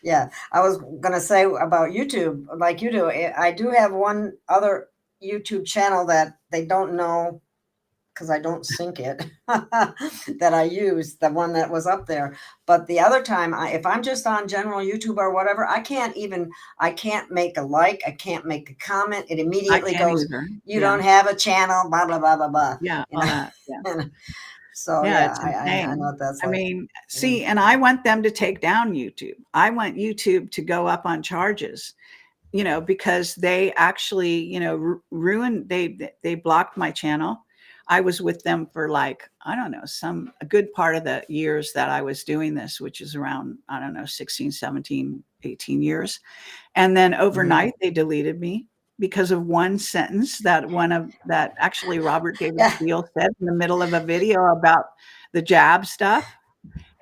Yeah. I was gonna say about YouTube, like you do. I do have one other YouTube channel that they don't know, because I don't sync it, that I use, the one that was up there. But the other time, if I'm just on general YouTube or whatever, I can't make a like, I can't make a comment. It immediately goes, you don't have a channel, blah, blah, blah, blah, blah. Yeah, all that. Yeah. So I know what that's like. I mean, see, and I want them to take down YouTube. I want YouTube to go up on charges, because they actually, ruined, they blocked my channel. I was with them for a good part of the years that I was doing this, which is around, 16, 17, 18 years. And then overnight they deleted me because of one sentence that actually Robert David Steele said in the middle of a video about the jab stuff.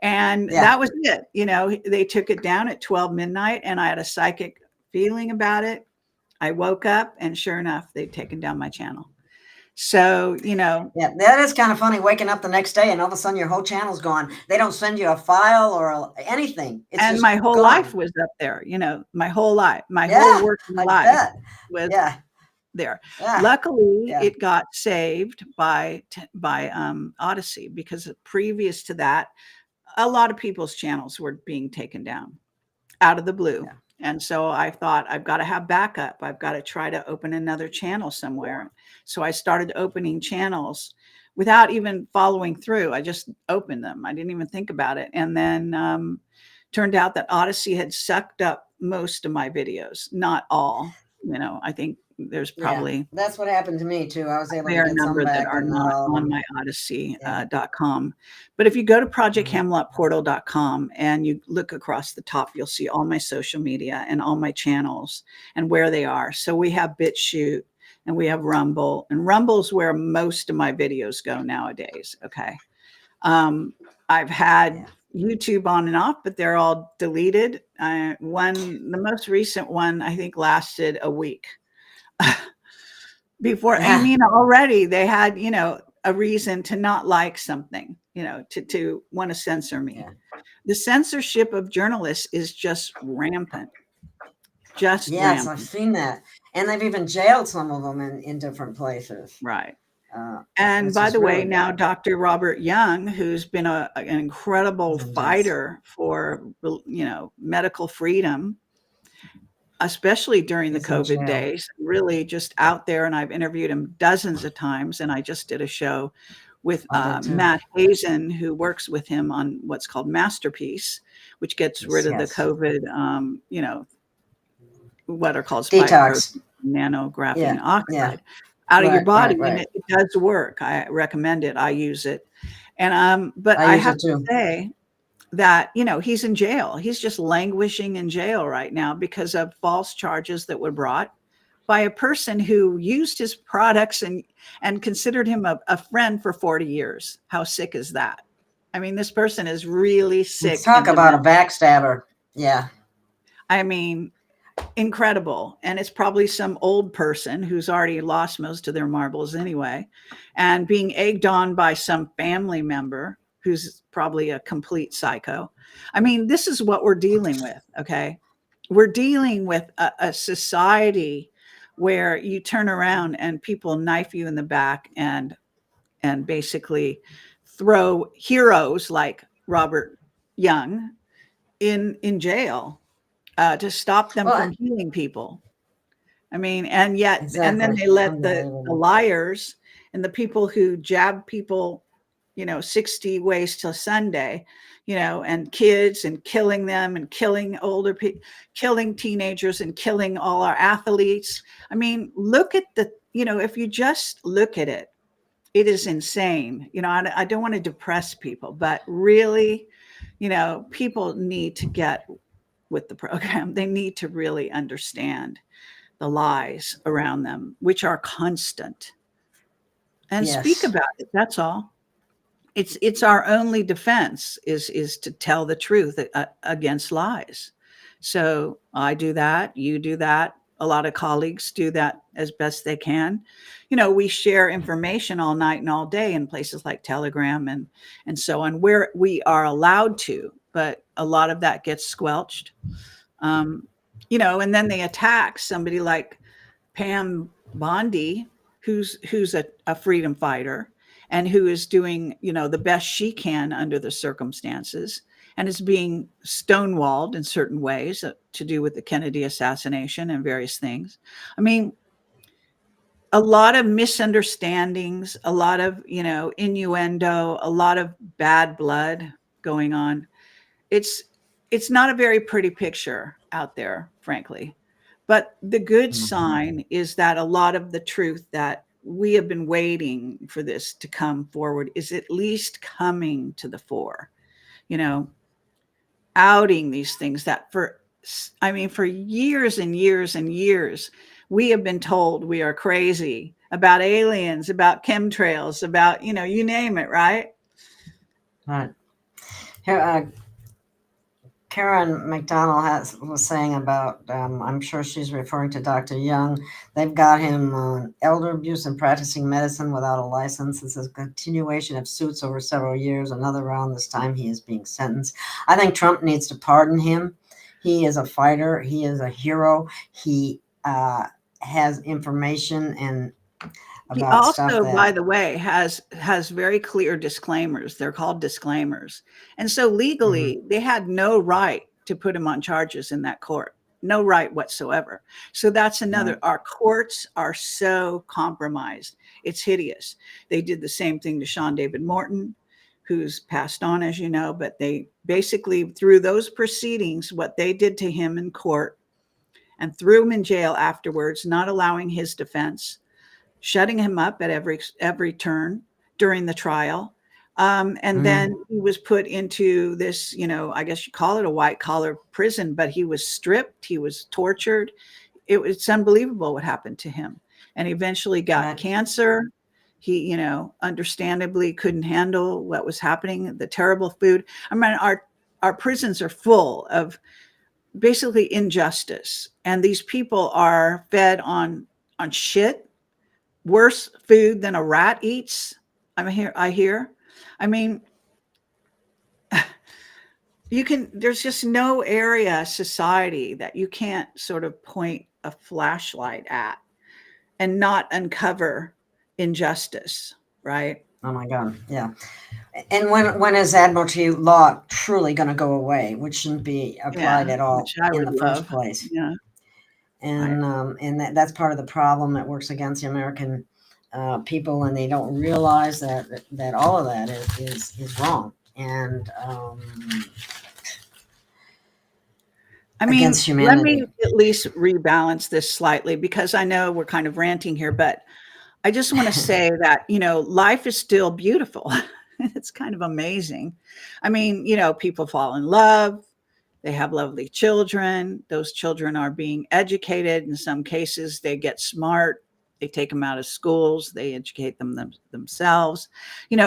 And that was it. They took it down at 12 midnight and I had a psychic feeling about it. I woke up and sure enough, they'd taken down my channel. So, that is kind of funny, waking up the next day and all of a sudden your whole channel's gone. They don't send you a file or anything. It's and just my whole gone. life was up there, my whole life, whole working life was there. Yeah. Luckily, it got saved by Odyssey, because previous to that, a lot of people's channels were being taken down out of the blue. Yeah. And so I thought, I've got to have backup. I've got to try to open another channel somewhere. So I started opening channels without even following through. I just opened them. I didn't even think about it. And then turned out that Odyssey had sucked up most of my videos, not all. I think there's probably that's what happened to me too. I was able to get some back that are not on my Odyssey.com. But if you go to projecthemlockportal.com and you look across the top, you'll see all my social media and all my channels and where they are. So we have BitChute and we have Rumble, and Rumble's where most of my videos go nowadays. Okay. I've had YouTube on and off, but they're all deleted. The most recent one, I think, lasted a week. Before, already they had, a reason to not like something, to want to censor me. Yeah. The censorship of journalists is just rampant. Rampant. I've seen that. And they've even jailed some of them in different places. Right. And by the way, now Dr. Robert Young, who's been an incredible fighter for, medical freedom, especially during the COVID days, really just out there. And I've interviewed him dozens of times. And I just did a show with Matt Hazen, who works with him on what's called Masterpiece, which gets rid of the COVID, what are called Detox, nanographene oxide out of your body. And it does work. I recommend it. I use it. And, but I have to say that, he's in jail. He's just languishing in jail right now because of false charges that were brought by a person who used his products and considered him a friend for 40 years. How sick is that? I mean, this person is really sick. Let's talk about a backstabber. Yeah. I mean, incredible. And it's probably some old person who's already lost most of their marbles anyway, and being egged on by some family member who's probably a complete psycho. I mean, this is what we're dealing with. Okay. We're dealing with a society where you turn around and people knife you in the back and basically throw heroes like Robert Young in jail to stop them from healing people. I mean, and yet, and then they let the liars and the people who jab people, 60 ways till Sunday, and kids, and killing them, and killing killing teenagers, and killing all our athletes. I mean, look at if you just look at it, it is insane. I don't want to depress people, but really, people need to get with the program. They need to really understand the lies around them, which are constant, and speak Yes. about it. That's all. It's our only defense is to tell the truth against lies. So I do that. You do that. A lot of colleagues do that as best they can. We share information all night and all day in places like Telegram and so on, where we are allowed to, but a lot of that gets squelched. And then they attack somebody like Pam Bondi, who's a freedom fighter and who is doing, the best she can under the circumstances, and is being stonewalled in certain ways to do with the Kennedy assassination and various things. I mean, a lot of misunderstandings, a lot of, innuendo, a lot of bad blood going on. It's not a very pretty picture out there, frankly. But the good sign is that a lot of the truth that we have been waiting for this to come forward is at least coming to the fore, outing these things that for years and years and years, we have been told we are crazy about aliens, about chemtrails, about, you name it, right? Right. Here, Karen McDonald was saying about, I'm sure she's referring to Dr. Young. They've got him on elder abuse and practicing medicine without a license. This is a continuation of suits over several years. Another round, this time he is being sentenced. I think Trump needs to pardon him. He is a fighter. He is a hero. He has information and He about stuff also, that, by the way, has very clear disclaimers. They're called disclaimers. And so legally, they had no right to put him on charges in that court. No right whatsoever. So that's another. Our courts are so compromised. It's hideous. They did the same thing to Sean David Morton, who's passed on, as you know, but they basically, through those proceedings, what they did to him in court and threw him in jail afterwards, not allowing his defense, shutting him up at every turn during the trial. And then he was put into this, I guess you call it a white collar prison, but he was stripped, he was tortured. It's unbelievable what happened to him. And eventually got cancer. He, understandably couldn't handle what was happening, the terrible food. I mean, our prisons are full of basically injustice. And these people are fed on shit, worse food than a rat eats. I hear. I mean, there's just no area, society that you can't sort of point a flashlight at and not uncover injustice, right? oh my God, yeah. And when is Admiralty law truly going to go away, which shouldn't be applied at all in the first place? Yeah. And that's part of the problem that works against the American people, and they don't realize that all of that is wrong. And against humanity. Let me at least rebalance this slightly, because I know we're kind of ranting here, but I just want to say that, life is still beautiful. It's kind of amazing. I mean, people fall in love. They have lovely children. Those children are being educated. In some cases, they get smart. They take them out of schools. They educate themselves.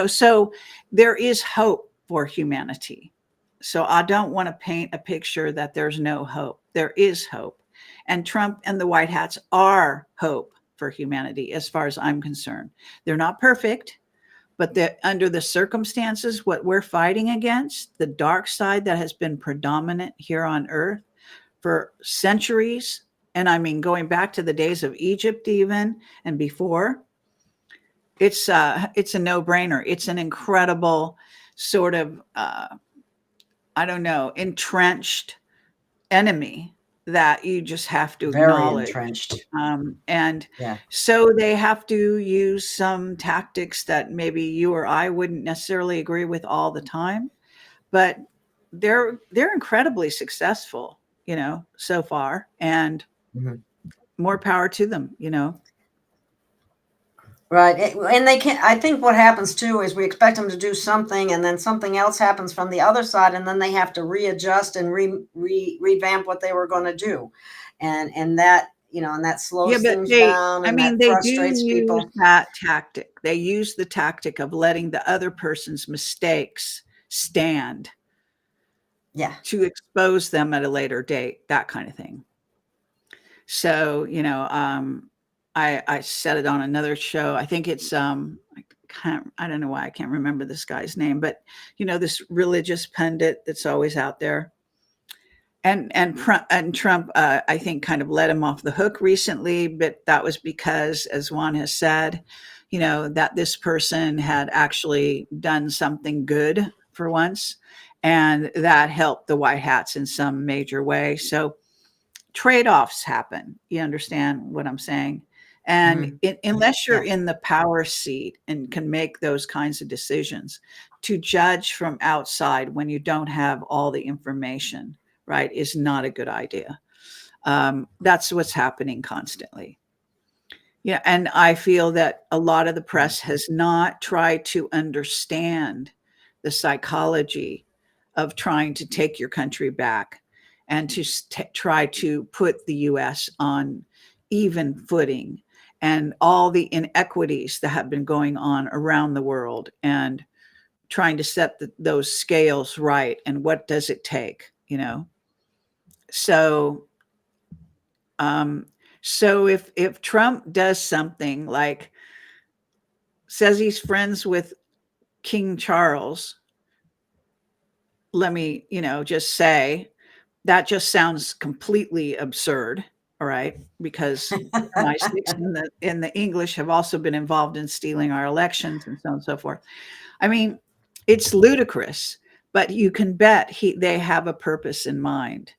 So there is hope for humanity. So I don't want to paint a picture that there's no hope. There is hope. And Trump and the White Hats are hope for humanity, as far as I'm concerned. They're not perfect, but under the circumstances, what we're fighting against, the dark side that has been predominant here on Earth for centuries, and I mean, going back to the days of Egypt even, and before, it's a no-brainer. It's an incredible sort of, entrenched enemy that you just have to acknowledge. Very entrenched. So they have to use some tactics that maybe you or I wouldn't necessarily agree with all the time, but they're incredibly successful, so far, and more power to them, Right. And they can't, I think what happens too is we expect them to do something and then something else happens from the other side and then they have to readjust and revamp what they were going to do. And that, and that Yeah, slows but things down and that they do frustrates use people. that tactic. They use the tactic of letting the other person's mistakes stand Yeah. to expose them at a later date, that kind of thing. So, I said it on another show. I think it's I don't know why I can't remember this guy's name, but this religious pundit that's always out there. And Trump, I think, kind of let him off the hook recently, but that was because, as Juan has said, that this person had actually done something good for once, and that helped the white hats in some major way. So trade-offs happen. You understand what I'm saying? And unless you're Yeah. in the power seat and can make those kinds of decisions, to judge from outside when you don't have all the information, right, is not a good idea. That's what's happening constantly. Yeah, and I feel that a lot of the press has not tried to understand the psychology of trying to take your country back and to try to put the US on even footing, and all the inequities that have been going on around the world, and trying to set those scales right, and what does it take, so so if Trump does something like says he's friends with King Charles, let me, just say that just sounds completely absurd. All right. Because MI6 and the English have also been involved in stealing our elections and so on and so forth. I mean, it's ludicrous, but you can bet they have a purpose in mind.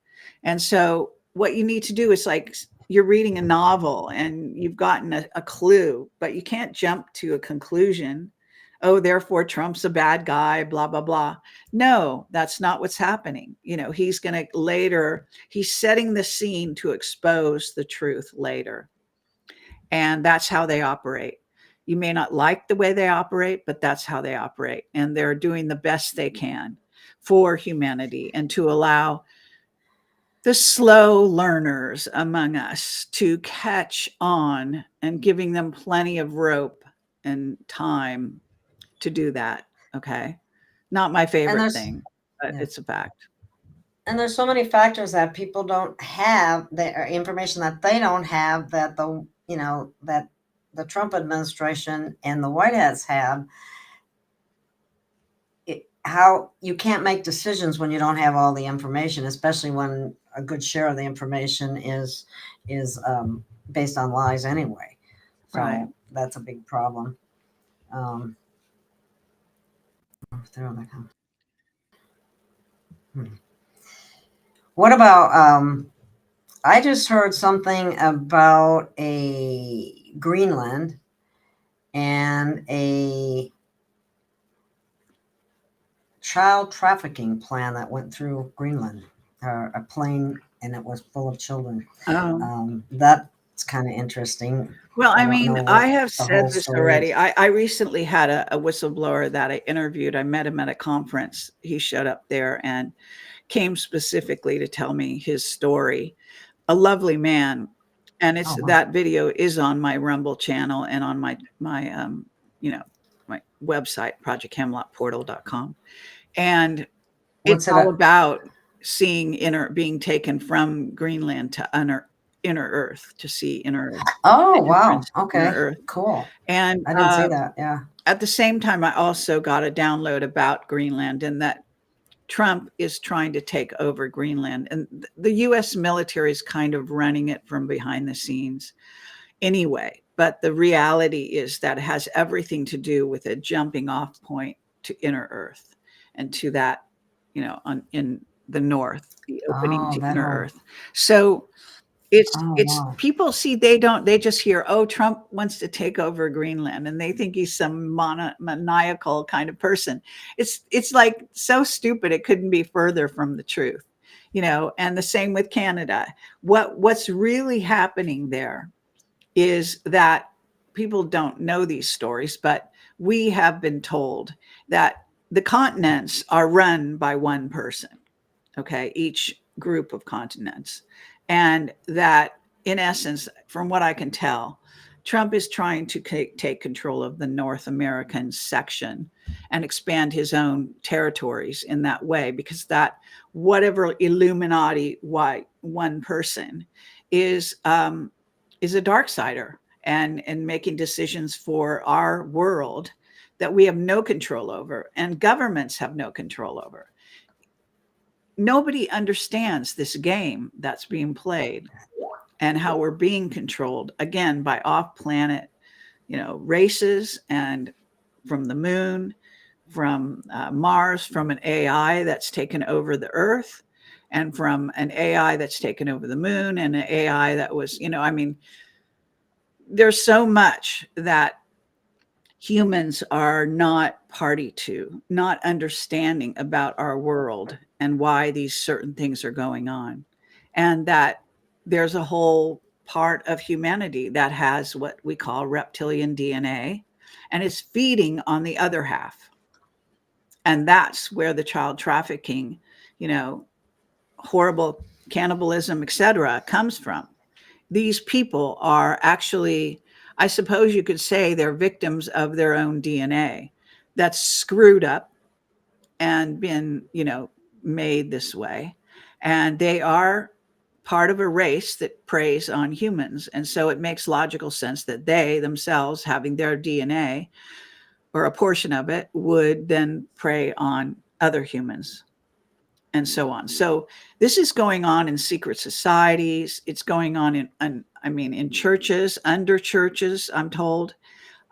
And so what you need to do is, like, you're reading a novel and you've gotten a clue, but you can't jump to a conclusion. Oh, therefore Trump's a bad guy, blah, blah, blah. No, that's not what's happening. He's going to later, he's setting the scene to expose the truth later. And that's how they operate. You may not like the way they operate, but that's how they operate. And they're doing the best they can for humanity, and to allow the slow learners among us to catch on, and giving them plenty of rope and time to do that. Okay. Not my And favorite there's, thing, but yeah. it's a fact. And there's so many factors that people don't have, that information that they don't have, that that the Trump administration and the White Hats have. How you can't make decisions when you don't have all the information, especially when a good share of the information is based on lies anyway. So Right. that's a big problem. Oh, there they come. What about I just heard something about a Greenland and a child trafficking plan that went through Greenland, a plane, and it was full of children. Oh. That's kind of interesting. Well, I I don't mean, know I what have the said whole this story already. is. I recently had a whistleblower that I interviewed. I met him at a conference. He showed up there and came specifically to tell me his story. A lovely man. And Oh, wow. that video is on my Rumble channel and on my my website, projecthemlockportal.com. And it's What's it? all about being taken from Greenland to inner Earth, to see inner Earth. Oh, The wow. entrance to inner Okay, Earth. cool. And I didn't see that. Yeah. at the same time, I also got a download about Greenland, and that Trump is trying to take over Greenland. And the US military is kind of running it from behind the scenes anyway. But the reality is that it has everything to do with a jumping off point to inner Earth, and to that, in the north, the opening Oh, to that inner whole. Earth. So Oh, it's wow. people see, they just hear, oh, Trump wants to take over Greenland, and they think he's some maniacal kind of person. It's like so stupid, it couldn't be further from the truth. And the same with Canada. What's really happening there is that people don't know these stories, but we have been told that the continents are run by one person, okay, each group of continents. And that, in essence, from what I can tell, Trump is trying to take control of the North American section and expand his own territories in that way, because that whatever Illuminati white one person is a dark sider and making decisions for our world that we have no control over and governments have no control over. Nobody understands this game that's being played and how we're being controlled again by off-planet, races, and from the moon, from Mars, from an AI that's taken over the Earth, and from an AI that's taken over the moon, and an AI that was, there's so much that humans are not party to, not understanding about our world and why these certain things are going on. And that there's a whole part of humanity that has what we call reptilian DNA and is feeding on the other half. And that's where the child trafficking, horrible cannibalism, etc., comes from. These people are actually, I suppose you could say, they're victims of their own DNA that's screwed up and been, made this way. And they are part of a race that preys on humans. And so it makes logical sense that they themselves, having their DNA or a portion of it, would then prey on other humans and so on. So this is going on in secret societies. It's going on in churches, under churches, I'm told.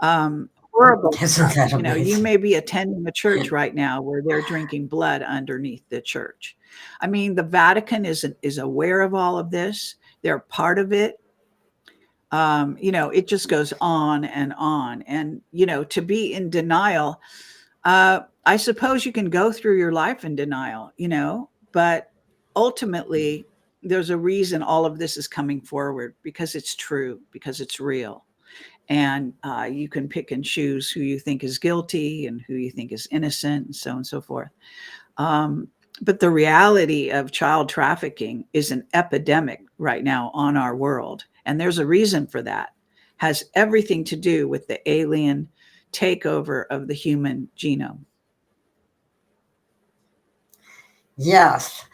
Horrible Isn't stuff. that amazing? You may be attending a church right now where they're drinking blood underneath the church. The Vatican is aware of all of this. They're part of it. It just goes on and on. And, to be in denial, I suppose you can go through your life in denial, but ultimately there's a reason all of this is coming forward, because it's true, because it's real. And you can pick and choose who you think is guilty and who you think is innocent, and so on and so forth. But the reality of child trafficking is an epidemic right now on our world. And there's a reason for that. Has everything to do with the alien takeover of the human genome. Yes.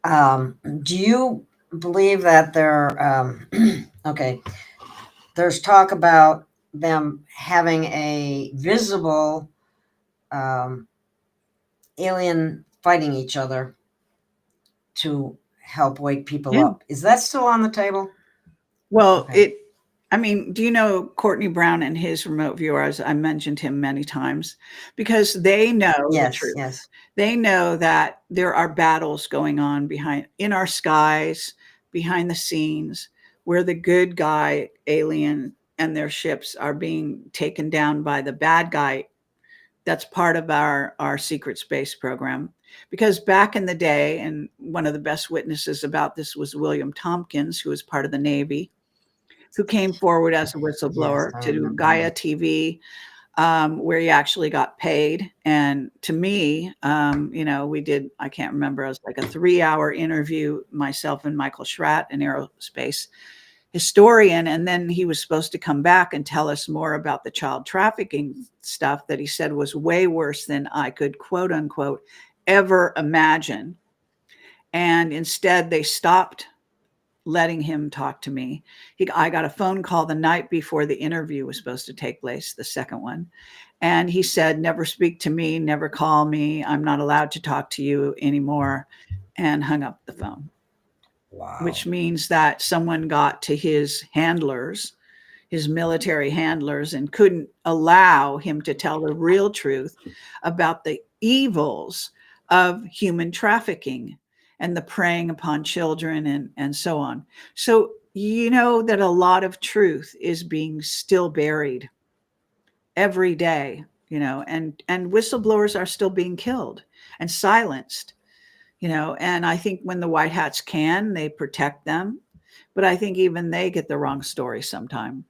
Do you believe that okay, there's talk about them having a visible alien fighting each other to help wake people up? Is that still on the table? Well, okay. Do you know Courtney Brown and his remote viewers? I mentioned him many times because they know the truth. Yes. They know that there are battles going on in our skies, behind the scenes, where the good guy alien and their ships are being taken down by the bad guy. That's part of our secret space program. Because back in the day, and one of the best witnesses about this was William Tompkins, who was part of the Navy, who came forward as a whistleblower to Gaia TV, where he actually got paid. And to me, we did, I can't remember, it was like a 3-hour interview, myself and Michael Schratt, an aerospace historian. And then he was supposed to come back and tell us more about the child trafficking stuff that he said was way worse than I could, quote unquote, ever imagine. And instead they stopped letting him talk to me. I got a phone call the night before the interview was supposed to take place, the second one. And he said, never speak to me, never call me. I'm not allowed to talk to you anymore, and hung up the phone. Wow. Which means that someone got to his handlers, his military handlers, and couldn't allow him to tell the real truth about the evils of human trafficking and the preying upon children and so on. So that a lot of truth is being still buried every day, and whistleblowers are still being killed and silenced, and I think when the white hats can, they protect them. But I think even they get the wrong story sometime,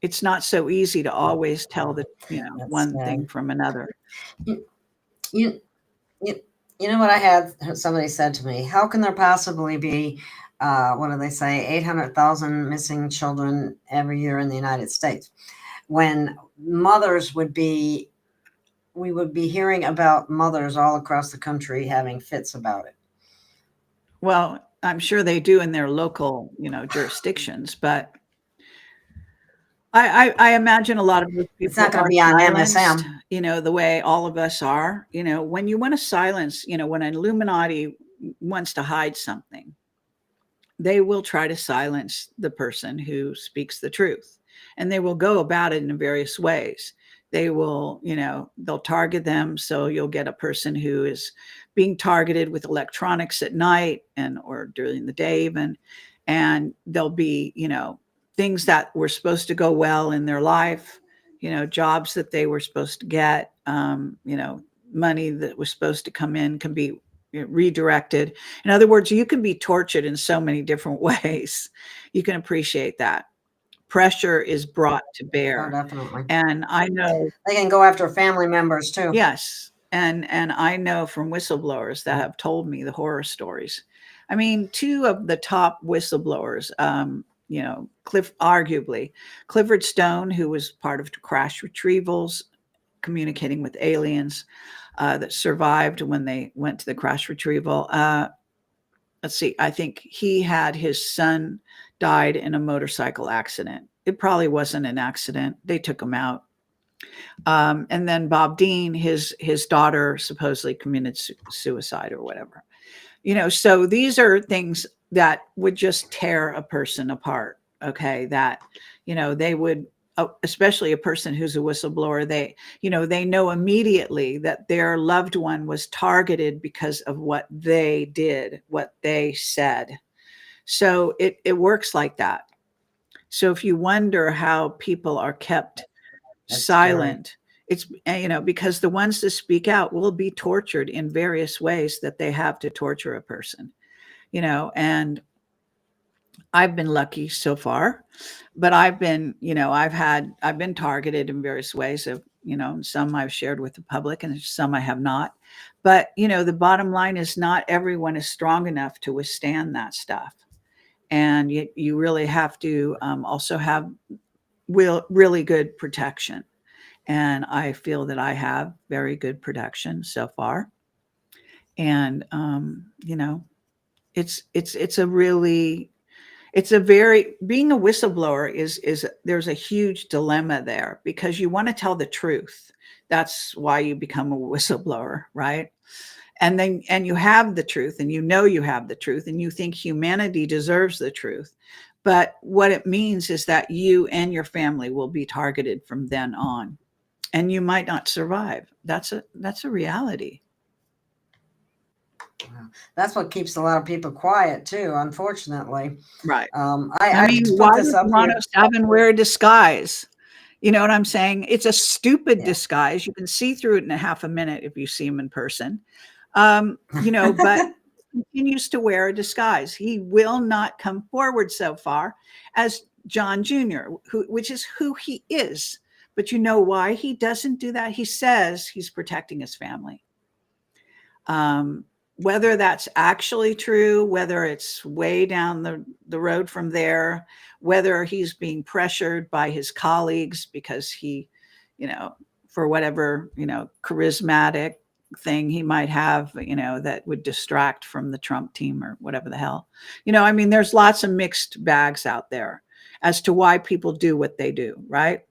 it's not so easy to always tell the, That's one sad. thing from another. You, you, you know what I had? Somebody said to me, how can there possibly be, what do they say, 800,000 missing children every year in the United States? When mothers we would be hearing about mothers all across the country having fits about it. Well, I'm sure they do in their local, jurisdictions, but I imagine a lot of those It's not people going to are be on silenced, MSM. the way all of us are. When you want to silence, when an Illuminati wants to hide something, they will try to silence the person who speaks the truth. And they will go about it in various ways. They will, they'll target them. So you'll get a person who is being targeted with electronics at night or during the day even. And there'll be, things that were supposed to go well in their life, jobs that they were supposed to get, money that was supposed to come in can be redirected. In other words, you can be tortured in so many different ways. You can appreciate that. Pressure is brought to bear. Oh, definitely. And I know they can go after family members too. Yes. And I know from whistleblowers that have told me the horror stories. I mean, two of the top whistleblowers, arguably Clifford Stone, who was part of crash retrievals, communicating with aliens that survived when they went to the crash retrieval. Let's see, I think he had his son died in a motorcycle accident. It probably wasn't an accident. They took him out. And then Bob Dean, his daughter supposedly committed suicide or whatever. So these are things that would just tear a person apart. Okay, that they would, especially a person who's a whistleblower, they know immediately that their loved one was targeted because of what they did, what they said. So it works like that. So if you wonder how people are kept That's silent, it's because the ones that speak out will be tortured in various ways that they have to torture a person, and I've been lucky so far, but I've been targeted in various ways of, some I've shared with the public and some I have not. But, the bottom line is not everyone is strong enough to withstand that stuff. And you really have to also have really good protection. And I feel that I have very good protection so far. And, being a whistleblower is there's a huge dilemma there because you want to tell the truth. That's why you become a whistleblower, right? And you have the truth and you have the truth and you think humanity deserves the truth. But what it means is that you and your family will be targeted from then on and you might not survive. That's a reality. That's what keeps a lot of people quiet too, unfortunately. Right. I mean, just why put this would up Toronto here. Seven wear a disguise? You know what I'm saying? It's a stupid disguise. You can see through it in a half a minute if you see him in person. But continues to wear a disguise. He will not come forward so far as John Jr., which is who he is. But you know why he doesn't do that? He says he's protecting his family. Whether that's actually true, whether it's way down the road from there, whether he's being pressured by his colleagues because he, for whatever, charismatic thing he might have, that would distract from the Trump team or whatever the hell. There's lots of mixed bags out there as to why people do what they do, right?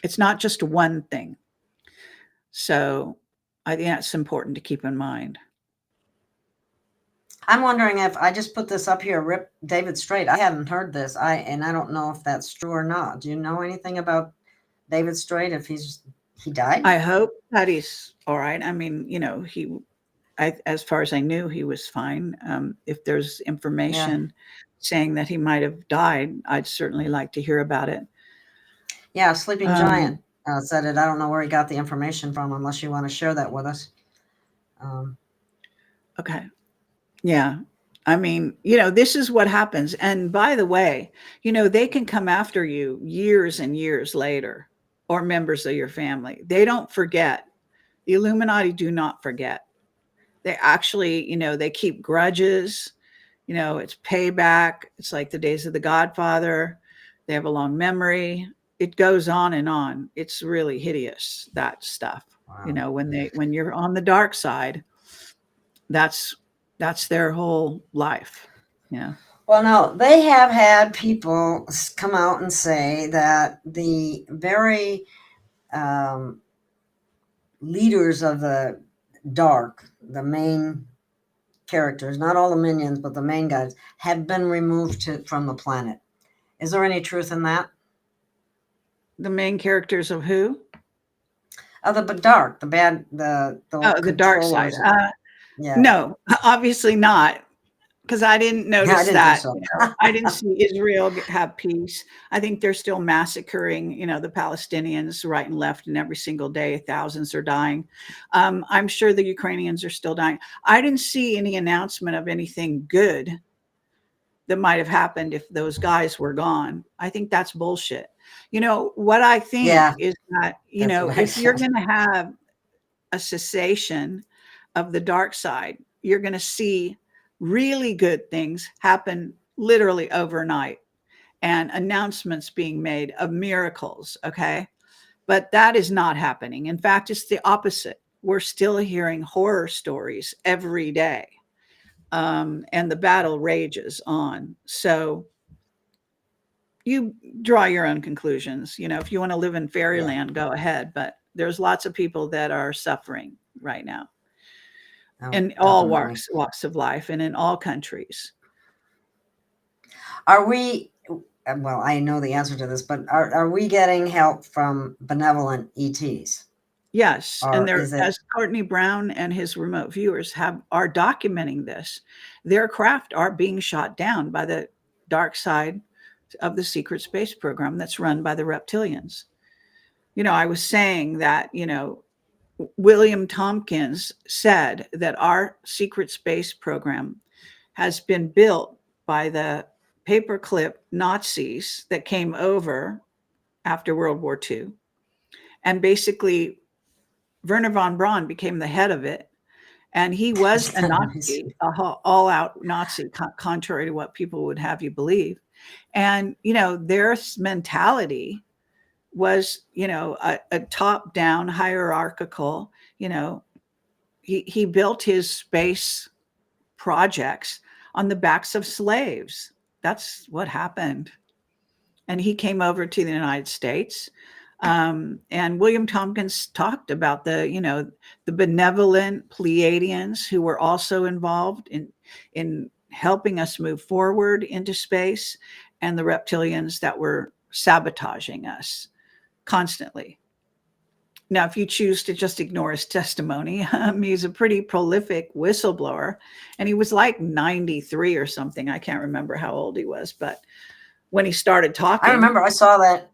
It's not just one thing. So I think that's important to keep in mind. I'm wondering if I just put this up here, Rip David Strait. I hadn't heard this. I don't know if that's true or not. Do you know anything about David Strait? If he died? I hope that he's all right. As far as I knew, he was fine. If there's information saying that he might have died, I'd certainly like to hear about it. Yeah, Sleeping Giant said it. I don't know where he got the information from, unless you want to share that with us. Okay. Yeah. I mean, this is what happens. And by the way, they can come after you years and years later, or members of your family. They don't forget. The Illuminati do not forget. They actually, they keep grudges. It's payback. It's like the days of the Godfather. They have a long memory. It goes on and on. It's really hideous, that stuff. Wow. When you're on the dark side, that's their whole life. Yeah. Well, no, they have had people come out and say that the very leaders of the dark, the main characters, not all the minions, but the main guys, have been removed from the planet. Is there any truth in that? The main characters of who? The dark, the bad, the the dark side. Yeah. No, obviously not, because I didn't notice I didn't that. think so. I didn't see Israel have peace. I think they're still massacring, the Palestinians right and left, and every single day thousands are dying. I'm sure the Ukrainians are still dying. I didn't see any announcement of anything good that might have happened if those guys were gone. I think that's bullshit. What I think is that, if you're going to have a cessation of the dark side, you're going to see really good things happen literally overnight, and announcements being made of miracles. Okay. But that is not happening. In fact, it's the opposite. We're still hearing horror stories every day. And the battle rages on. So you draw your own conclusions. If you want to live in fairyland, go ahead. But there's lots of people that are suffering right now. In all walks of life and in all countries. Are we, well, I know the answer to this, but are we getting help from benevolent ETs? Yes. And as Courtney Brown and his remote viewers are documenting this, their craft are being shot down by the dark side of the secret space program that's run by the reptilians. I was saying that, William Tompkins said that our secret space program has been built by the paperclip Nazis that came over after World War II. And basically, Werner von Braun became the head of it. And he was a Nazi, all-out Nazi, contrary to what people would have you believe. And, their mentality was, a top-down hierarchical, he built his space projects on the backs of slaves. That's what happened. And he came over to the United States. And William Tompkins talked about the benevolent Pleiadians who were also involved in helping us move forward into space, and the reptilians that were sabotaging us constantly. Now, if you choose to just ignore his testimony, he's a pretty prolific whistleblower, and he was like 93 or something. I can't remember how old he was, but when he started talking, I remember I saw that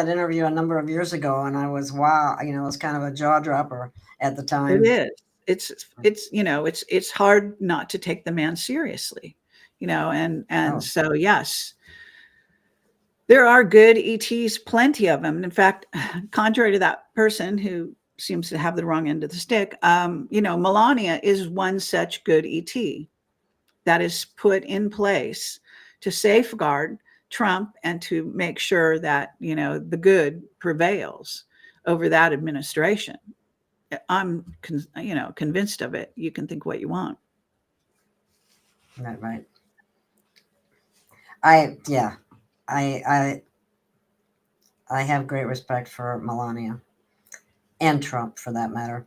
interview a number of years ago, and I was, wow, it was kind of a jaw dropper at the time. It is. It's hard not to take the man seriously, so yes. There are good ETs, plenty of them. In fact, contrary to that person who seems to have the wrong end of the stick, Melania is one such good ET that is put in place to safeguard Trump and to make sure that, the good prevails over that administration. I'm, convinced of it. You can think what you want. Right. I have great respect for Melania and Trump, for that matter.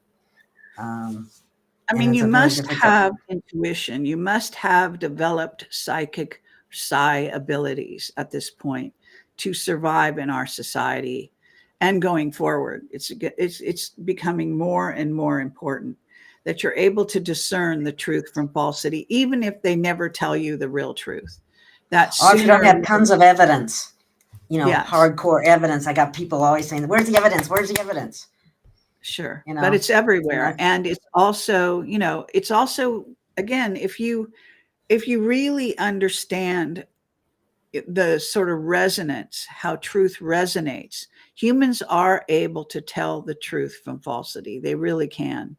You must have intuition. You must have developed psychic psi abilities at this point to survive in our society and going forward. It's becoming more and more important that you're able to discern the truth from falsity, even if they never tell you the real truth. If you don't have tons of evidence, Yes. hardcore evidence. I got people always saying, "Where's the evidence? Where's the evidence?" Sure. But it's everywhere. And it's also, again, if you really understand the sort of resonance, how truth resonates, humans are able to tell the truth from falsity. They really can.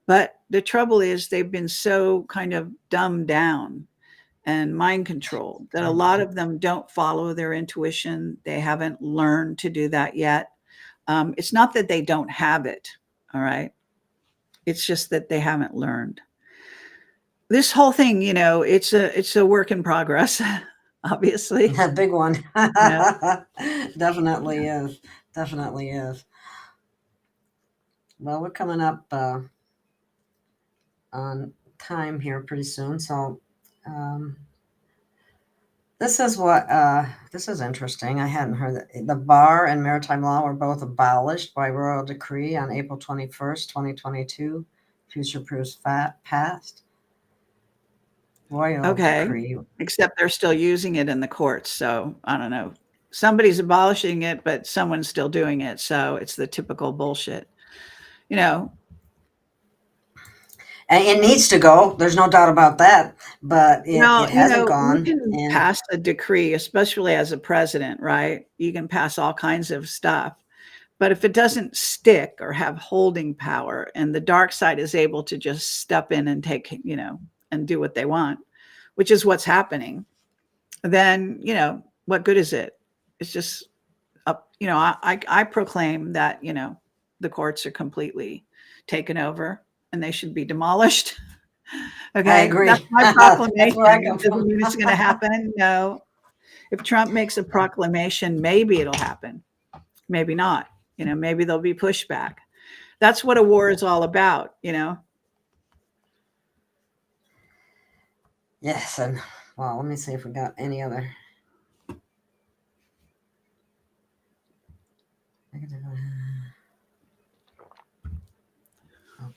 But the trouble is they've been so kind of dumbed down and mind controlled that a lot of them don't follow their intuition. They haven't learned to do that yet. It's not that they don't have it, all right? It's just that they haven't learned. This whole thing, it's a work in progress, obviously. A big one. Yeah. Definitely is. Definitely is. Well, we're coming up on time here pretty soon. So this is interesting. I hadn't heard that the bar and maritime law were both abolished by royal decree on April 21st, 2022. Future proofs past. Royal decree. Except they're still using it in the courts. So I don't know. Somebody's abolishing it, but someone's still doing it. So it's the typical bullshit. And it needs to go. There's no doubt about that. But it hasn't gone. You can pass a decree, especially as a president, right? You can pass all kinds of stuff. But if it doesn't stick or have holding power, and the dark side is able to just step in and take, and do what they want, which is what's happening, then, what good is it? It's just up, I proclaim that, the courts are completely taken over and they should be demolished. Okay. I agree. That's my proclamation. That's Doesn't mean it's going to happen. No. If Trump makes a proclamation, maybe it'll happen. Maybe not. Maybe there'll be pushback. That's what a war is all about, Yes. And well, let me see if we got any other.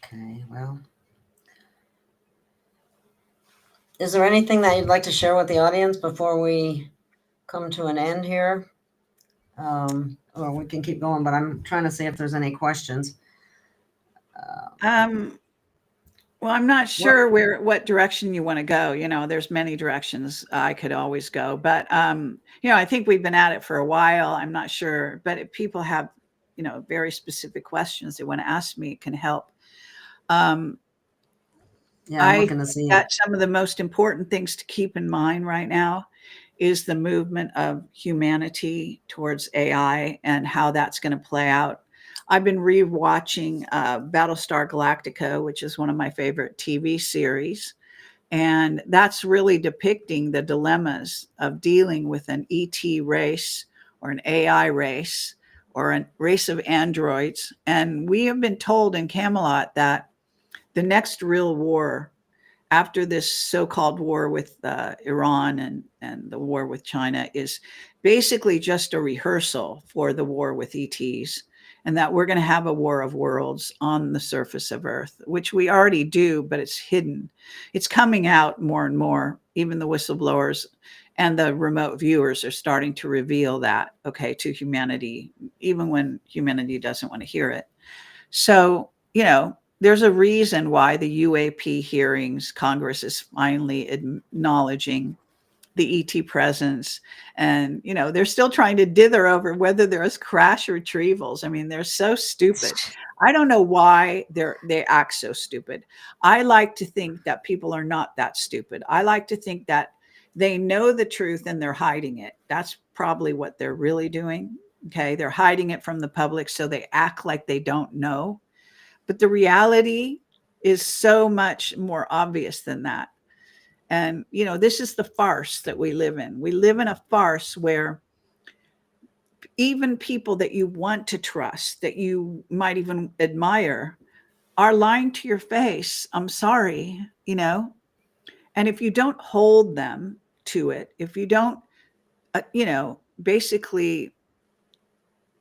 Okay, well. Is there anything that you'd like to share with the audience before we come to an end here? Or we can keep going, but I'm trying to see if there's any questions. Well, I'm not sure what direction you want to go. There's many directions I could always go, but I think we've been at it for a while. I'm not sure, but if people have, very specific questions they want to ask me, it can help. I'm looking to see that some of the most important things to keep in mind right now is the movement of humanity towards AI and how that's going to play out. I've been rewatching Battlestar Galactica, which is one of my favorite TV series. And that's really depicting the dilemmas of dealing with an ET race or an AI race or a race of androids. And we have been told in Camelot that the next real war after this so-called war with Iran and the war with China is basically just a rehearsal for the war with ETs, and that we're going to have a war of worlds on the surface of Earth, which we already do, but it's hidden. It's coming out more and more. Even the whistleblowers and the remote viewers are starting to reveal that, to humanity, even when humanity doesn't want to hear it. So, there's a reason why the UAP hearings, Congress is finally acknowledging the ET presence. And, they're still trying to dither over whether there's crash retrievals. I mean, they're so stupid. I don't know why they act so stupid. I like to think that people are not that stupid. I like to think that they know the truth and they're hiding it. That's probably what they're really doing. Okay. They're hiding it from the public, so they act like they don't know. But the reality is so much more obvious than that. And, this is the farce that we live in. We live in a farce where even people that you want to trust, that you might even admire, are lying to your face. I'm sorry, And if you don't hold them to it, if you don't, basically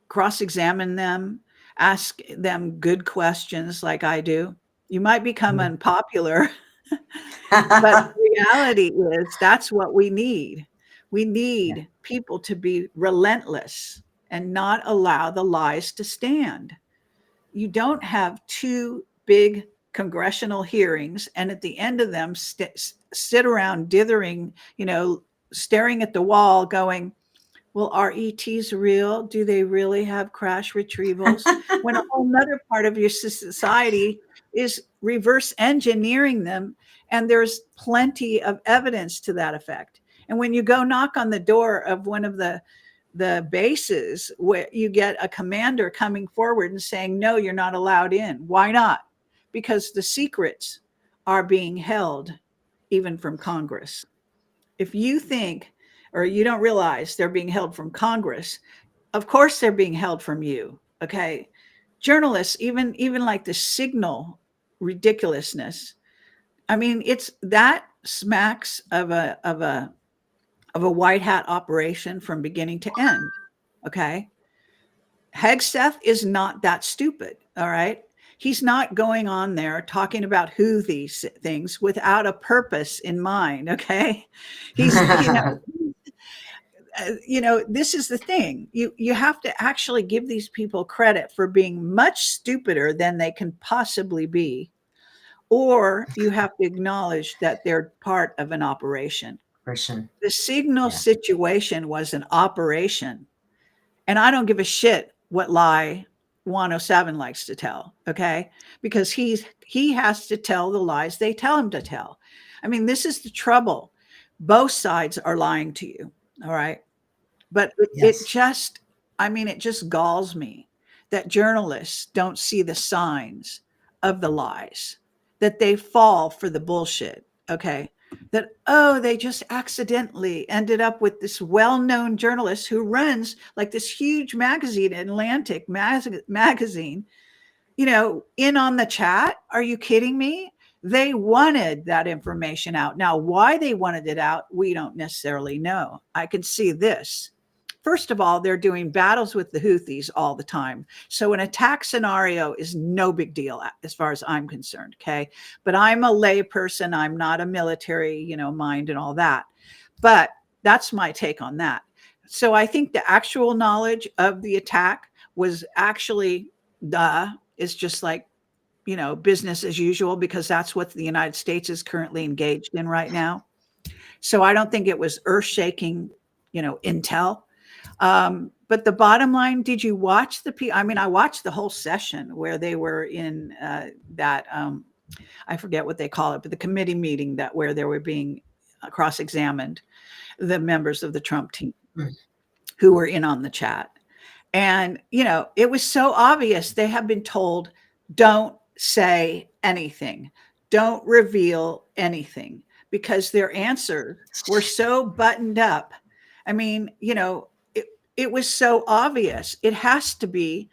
cross-examine them, ask them good questions like I do, you might become unpopular. But the reality is that's what we need. We need people to be relentless and not allow the lies to stand. You don't have two big congressional hearings, and at the end of them sit around dithering, staring at the wall going, well, are ETs real? Do they really have crash retrievals? When a whole nother part of your society is reverse engineering them, and there's plenty of evidence to that effect. And when you go knock on the door of one of the bases, where you get a commander coming forward and saying, no, you're not allowed in. Why not? Because the secrets are being held even from Congress. If you think, or you don't realize they're being held from Congress, of course they're being held from you. Okay. Journalists, even like the Signal ridiculousness. I mean, it's that smacks of a white hat operation from beginning to end. Okay. Hegseth is not that stupid. All right. He's not going on there talking about who these things without a purpose in mind. Okay. He's, this is the thing. You have to actually give these people credit for being much stupider than they can possibly be, or you have to acknowledge that they're part of an operation. The Signal situation was an operation, and I don't give a shit what lie 107 likes to tell, okay? Because he has to tell the lies they tell him to tell. I mean, this is the trouble. Both sides are lying to you, all right? But it just galls me that journalists don't see the signs of the lies, that they fall for the bullshit, okay? That, they just accidentally ended up with this well-known journalist who runs like this huge magazine, Atlantic magazine, in on the chat. Are you kidding me? They wanted that information out. Now, why they wanted it out, we don't necessarily know. I can see this. First of all, they're doing battles with the Houthis all the time. So an attack scenario is no big deal as far as I'm concerned, okay? But I'm a lay person. I'm not a military, mind and all that. But that's my take on that. So I think the actual knowledge of the attack was actually, is just like, business as usual, because that's what the United States is currently engaged in right now. So I don't think it was earth-shaking, intel. But the bottom line, did you watch I watched the whole session where they were in that, I forget what they call it, but the committee meeting where they were being cross-examined, the members of the Trump team who were in on the chat. And, it was so obvious. They have been told, don't say anything, don't reveal anything, because their answers were so buttoned up. I mean, it was so obvious. It has to be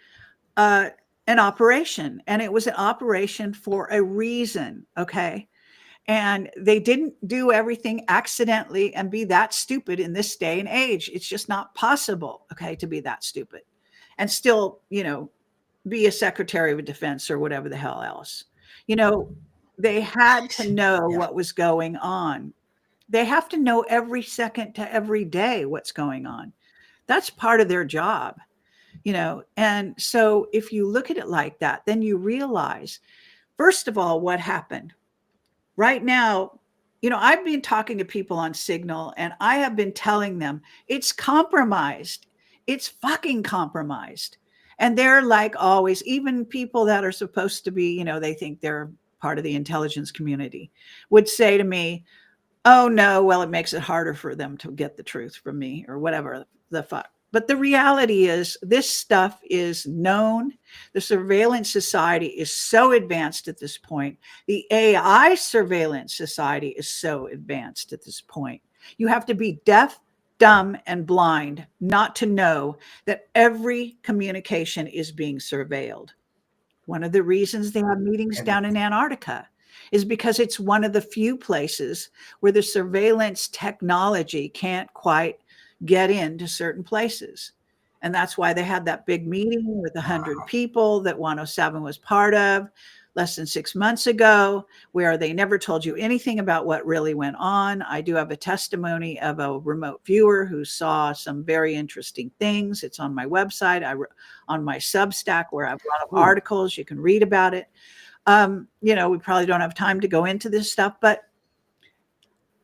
an operation, and it was an operation for a reason. Okay. And they didn't do everything accidentally and be that stupid in this day and age. It's just not possible, okay, to be that stupid and still, be a Secretary of Defense or whatever the hell else. They had to know what was going on. They have to know every second to every day what's going on. That's part of their job, And so if you look at it like that, then you realize, first of all, what happened. Right now, I've been talking to people on Signal, and I have been telling them it's compromised. It's fucking compromised. And they're like always, even people that are supposed to be, they think they're part of the intelligence community, would say to me, oh no, well, it makes it harder for them to get the truth from me or whatever the fuck. But the reality is this stuff is known. The surveillance society is so advanced at this point. The AI surveillance society is so advanced at this point. You have to be deaf, dumb, and blind not to know that every communication is being surveilled. One of the reasons they have meetings down in Antarctica is because it's one of the few places where the surveillance technology can't quite get into certain places. And that's why they had that big meeting with 100 people that 107 was part of less than 6 months ago, where they never told you anything about what really went on. I do have a testimony of a remote viewer who saw some very interesting things. It's on my website, on my Substack, where I have a lot of articles. You can read about it. We probably don't have time to go into this stuff, but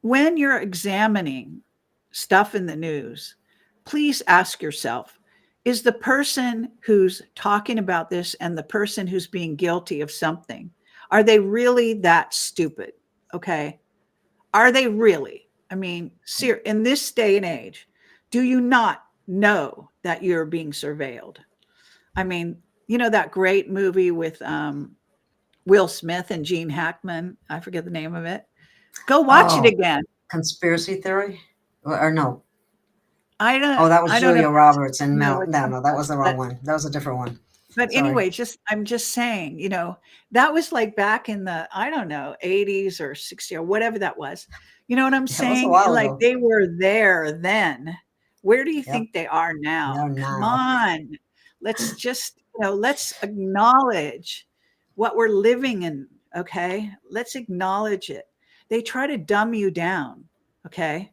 when you're examining stuff in the news, please ask yourself, is the person who's talking about this and the person who's being guilty of something, are they really that stupid? Okay. Are they really? I mean, in this day and age, do you not know that you're being surveilled? I mean, that great movie with Will Smith and Gene Hackman. I forget the name of it. Go watch it again. Conspiracy theory? Or no? I don't. Oh, that was I don't Julia know. Roberts and No, Mel. No, that was the wrong one. That was a different one. But Sorry. anyway, I'm just saying, that was like back in the, I don't know, 80s or 60s or whatever that was. You know what I'm saying? Like ago. they were there then. Where do you think they are now? Come on. Let's just, let's acknowledge what we're living in. Okay. Let's acknowledge it. They try to dumb you down. Okay.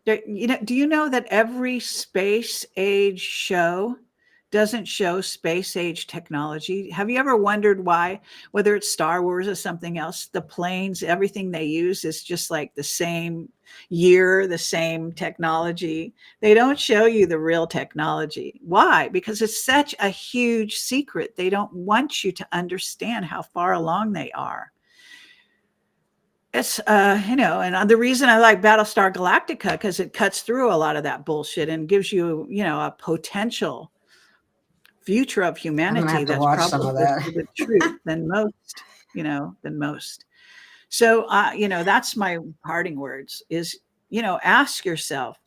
Do you know that every space age show doesn't show space age technology? Have you ever wondered why, whether it's Star Wars or something else, the planes, everything they use is just like the same year, the same technology? They don't show you the real technology. Why? Because it's such a huge secret. They don't want you to understand how far along they are. It's, and the reason I like Battlestar Galactica, because it cuts through a lot of that bullshit and gives you, a potential future of humanity that's probably the truth than most. So, that's my parting words is, ask yourself,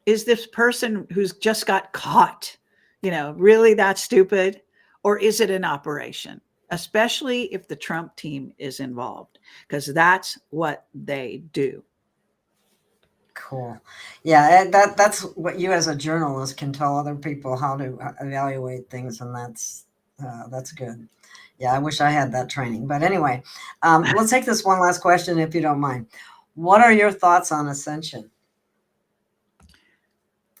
is this person who's just got caught, really that stupid? Or is it an operation? Especially if the Trump team is involved, because that's what they do. Cool. Yeah, that's what you as a journalist can tell other people how to evaluate things, and that's good. Yeah, I wish I had that training. But anyway, let's take this one last question, if you don't mind. What are your thoughts on ascension?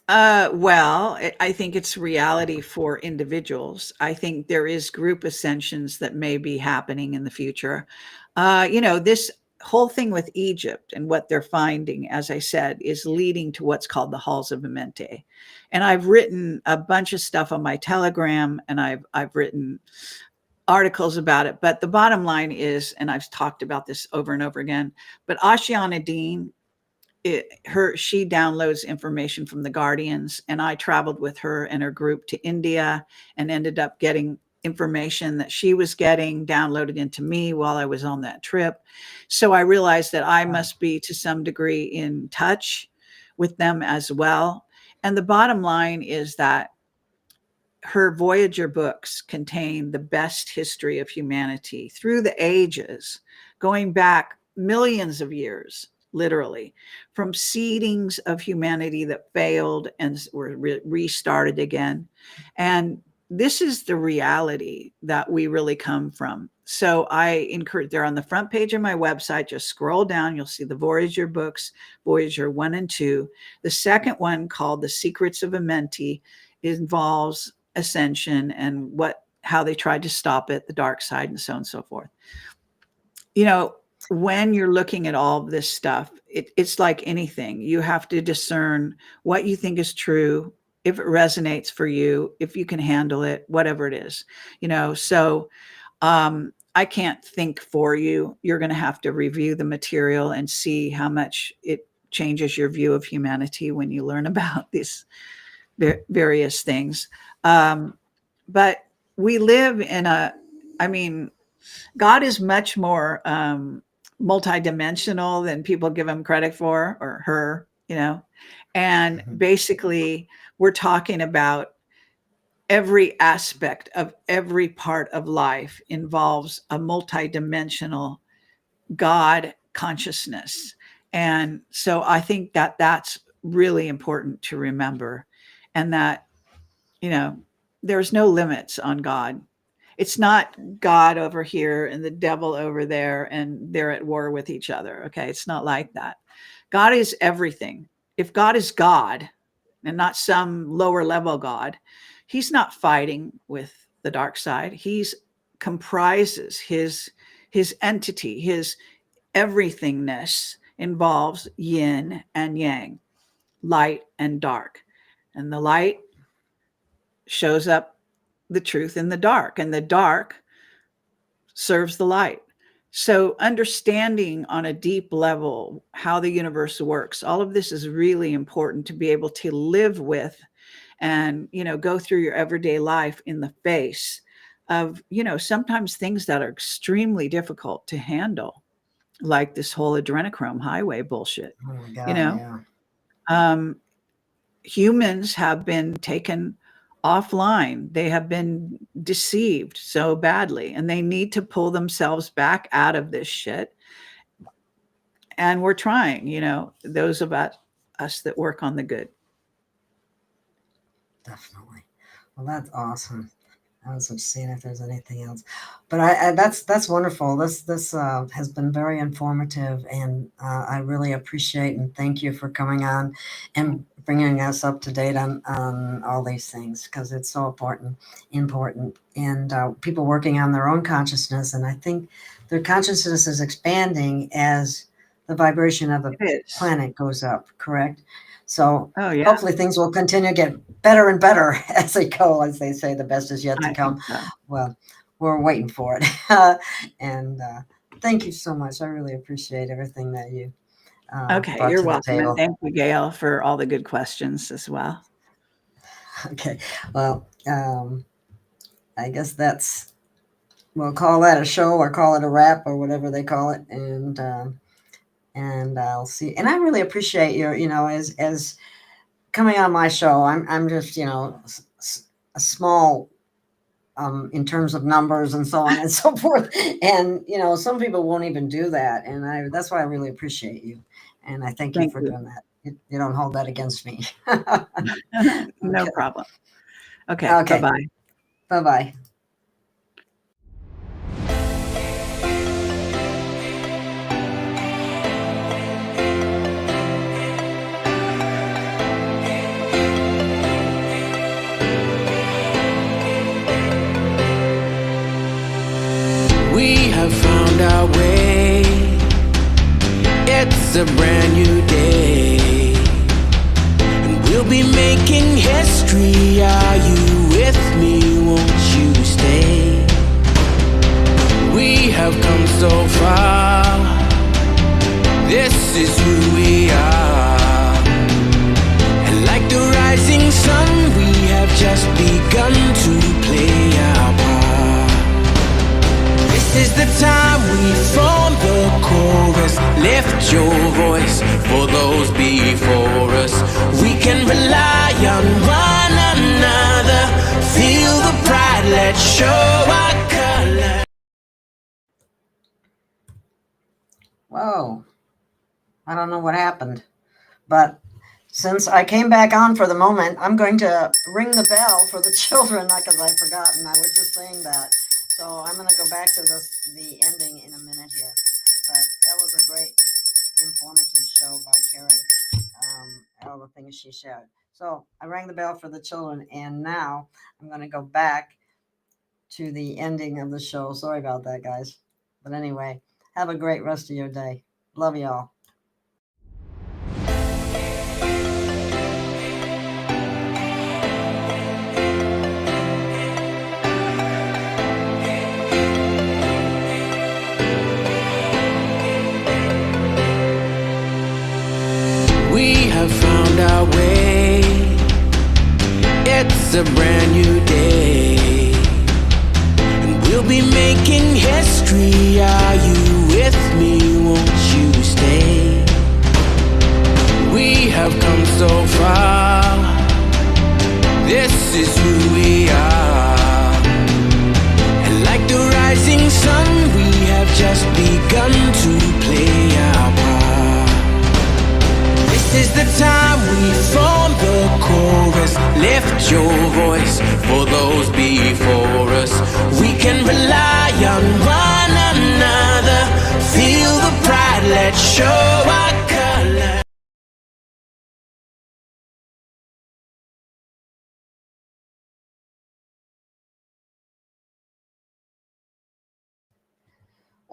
Well, I think it's reality for individuals. I think there is group ascensions that may be happening in the future. This whole thing with Egypt and what they're finding, as I said, is leading to what's called the halls of Amenti. And I've written a bunch of stuff on my Telegram, and I've written articles about it. But the bottom line is, and I've talked about this over and over again, but Ashiana Dean, she downloads information from the Guardians, and I traveled with her and her group to India and ended up getting information that she was getting downloaded into me while I was on that trip. So I realized that I must be to some degree in touch with them as well. And the bottom line is that her Voyager books contain the best history of humanity through the ages, going back millions of years, literally, from seedings of humanity that failed and were restarted again. And this is the reality that we really come from. So I encourage, they're on the front page of my website. Just scroll down, you'll see the Voyager books, Voyager 1 and 2. The second one, called The Secrets of Amenti, involves ascension and how they tried to stop it, the dark side, and so on and so forth. When you're looking at all of this stuff, it's like anything. You have to discern what you think is true, if it resonates for you, if you can handle it, whatever it is. So I can't think for you. You're going to have to review the material and see how much it changes your view of humanity when you learn about these various things. But we live in God is much more multidimensional than people give him credit for, or her, and basically we're talking about every aspect of every part of life involves a multidimensional God consciousness. And so I think that that's really important to remember, and that, there's no limits on God. It's not God over here and the devil over there, and they're at war with each other. Okay. It's not like that. God is everything. If God is God and not some lower level God, he's not fighting with the dark side. He's comprises his entity, his everythingness involves yin and yang, light and dark. And the light shows up the truth in the dark, and the dark serves the light. So understanding on a deep level how the universe works, all of this is really important to be able to live with and, go through your everyday life in the face of, sometimes things that are extremely difficult to handle, like this whole adrenochrome highway bullshit. Oh my God, yeah. Humans have been taken offline. They have been deceived so badly, and they need to pull themselves back out of this shit. And we're trying, those of us that work on the good. Definitely. Well, that's awesome. I was just seeing if there's anything else, but I that's wonderful. This has been very informative, and I really appreciate and thank you for coming on and bringing us up to date on all these things, because it's so important, and people working on their own consciousness, and I think their consciousness is expanding as the vibration of the planet goes up. Correct. So hopefully things will continue to get better and better as they go. As they say, the best is yet to come. So. Well, we're waiting for it. And thank you so much. I really appreciate everything that you Okay, brought you're to the welcome. table. And thank you, Gail, for all the good questions as well. Okay. Well, I guess we'll call that a show, or call it a wrap, or whatever they call it. And I'll see. And I really appreciate your, as coming on my show. I'm just, a small, in terms of numbers and so on and so forth. And, some people won't even do that. And that's why I really appreciate you. And I thank you for doing that. You don't hold that against me. No problem. Okay. Bye-bye. Bye-bye. We have found our way. It's a brand new day, and we'll be making history. Are you with me? Won't you stay? We have come so far. This is who we are. And like the rising sun, we have just begun to play our part. This is the time we form the chorus. Lift your voice for those before us. We can rely on one another. Feel the pride, let's show our color. Whoa. I don't know what happened, but since I came back on for the moment, I'm going to ring the bell for the children, not because I've forgotten. I was just saying that. So I'm going to go back to the ending in a minute here. But that was a great, informative show by Carrie, all the things she shared. So I rang the bell for the children, and now I'm going to go back to the ending of the show. Sorry about that, guys. But anyway, have a great rest of your day. Love y'all. We have found our way. It's a brand new day, and we'll be making history. Are you with me? Won't you stay? We have come so far. This is who we are. And like the rising sun, we have just begun to play our part. This is the time we form the chorus. Lift your voice for those before us. We can rely on one another. Feel the pride, let's show our color.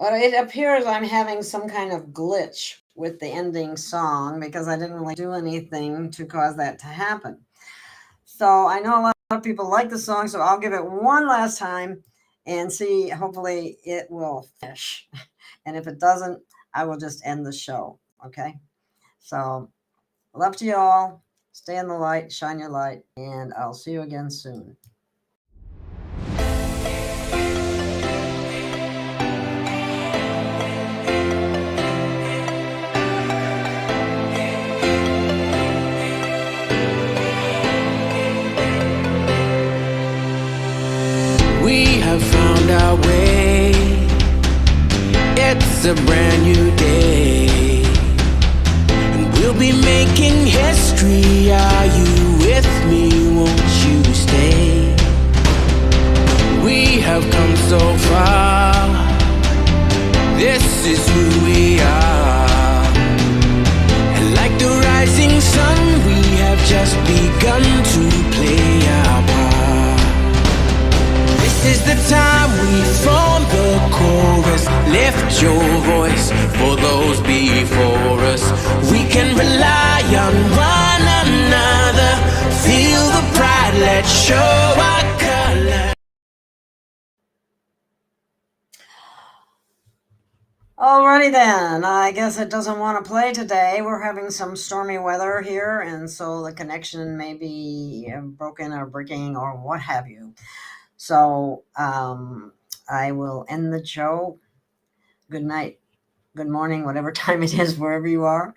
Well, it appears I'm having some kind of glitch with the ending song because I didn't really do anything to cause that to happen. So I know a lot of people like the song, so I'll give it one last time and see. Hopefully, it will finish. And if it doesn't, I will just end the show. Okay. So, love to you all. Stay in the light, shine your light, and I'll see you again soon. We have found our way. It's a brand new day, and we'll be making history. Are you with me? Won't you stay? We have come so far. This is who we are, and like the rising sun, we have just begun to play our part. This is the time we form the chorus. Lift your voice for those before us. We can rely on one another. Feel the pride, let's show our color. Alrighty then, I guess it doesn't want to play today. We're having some stormy weather here, and so the connection may be broken or breaking or what have you. So I will end the show. Good night, good morning, whatever time it is, wherever you are.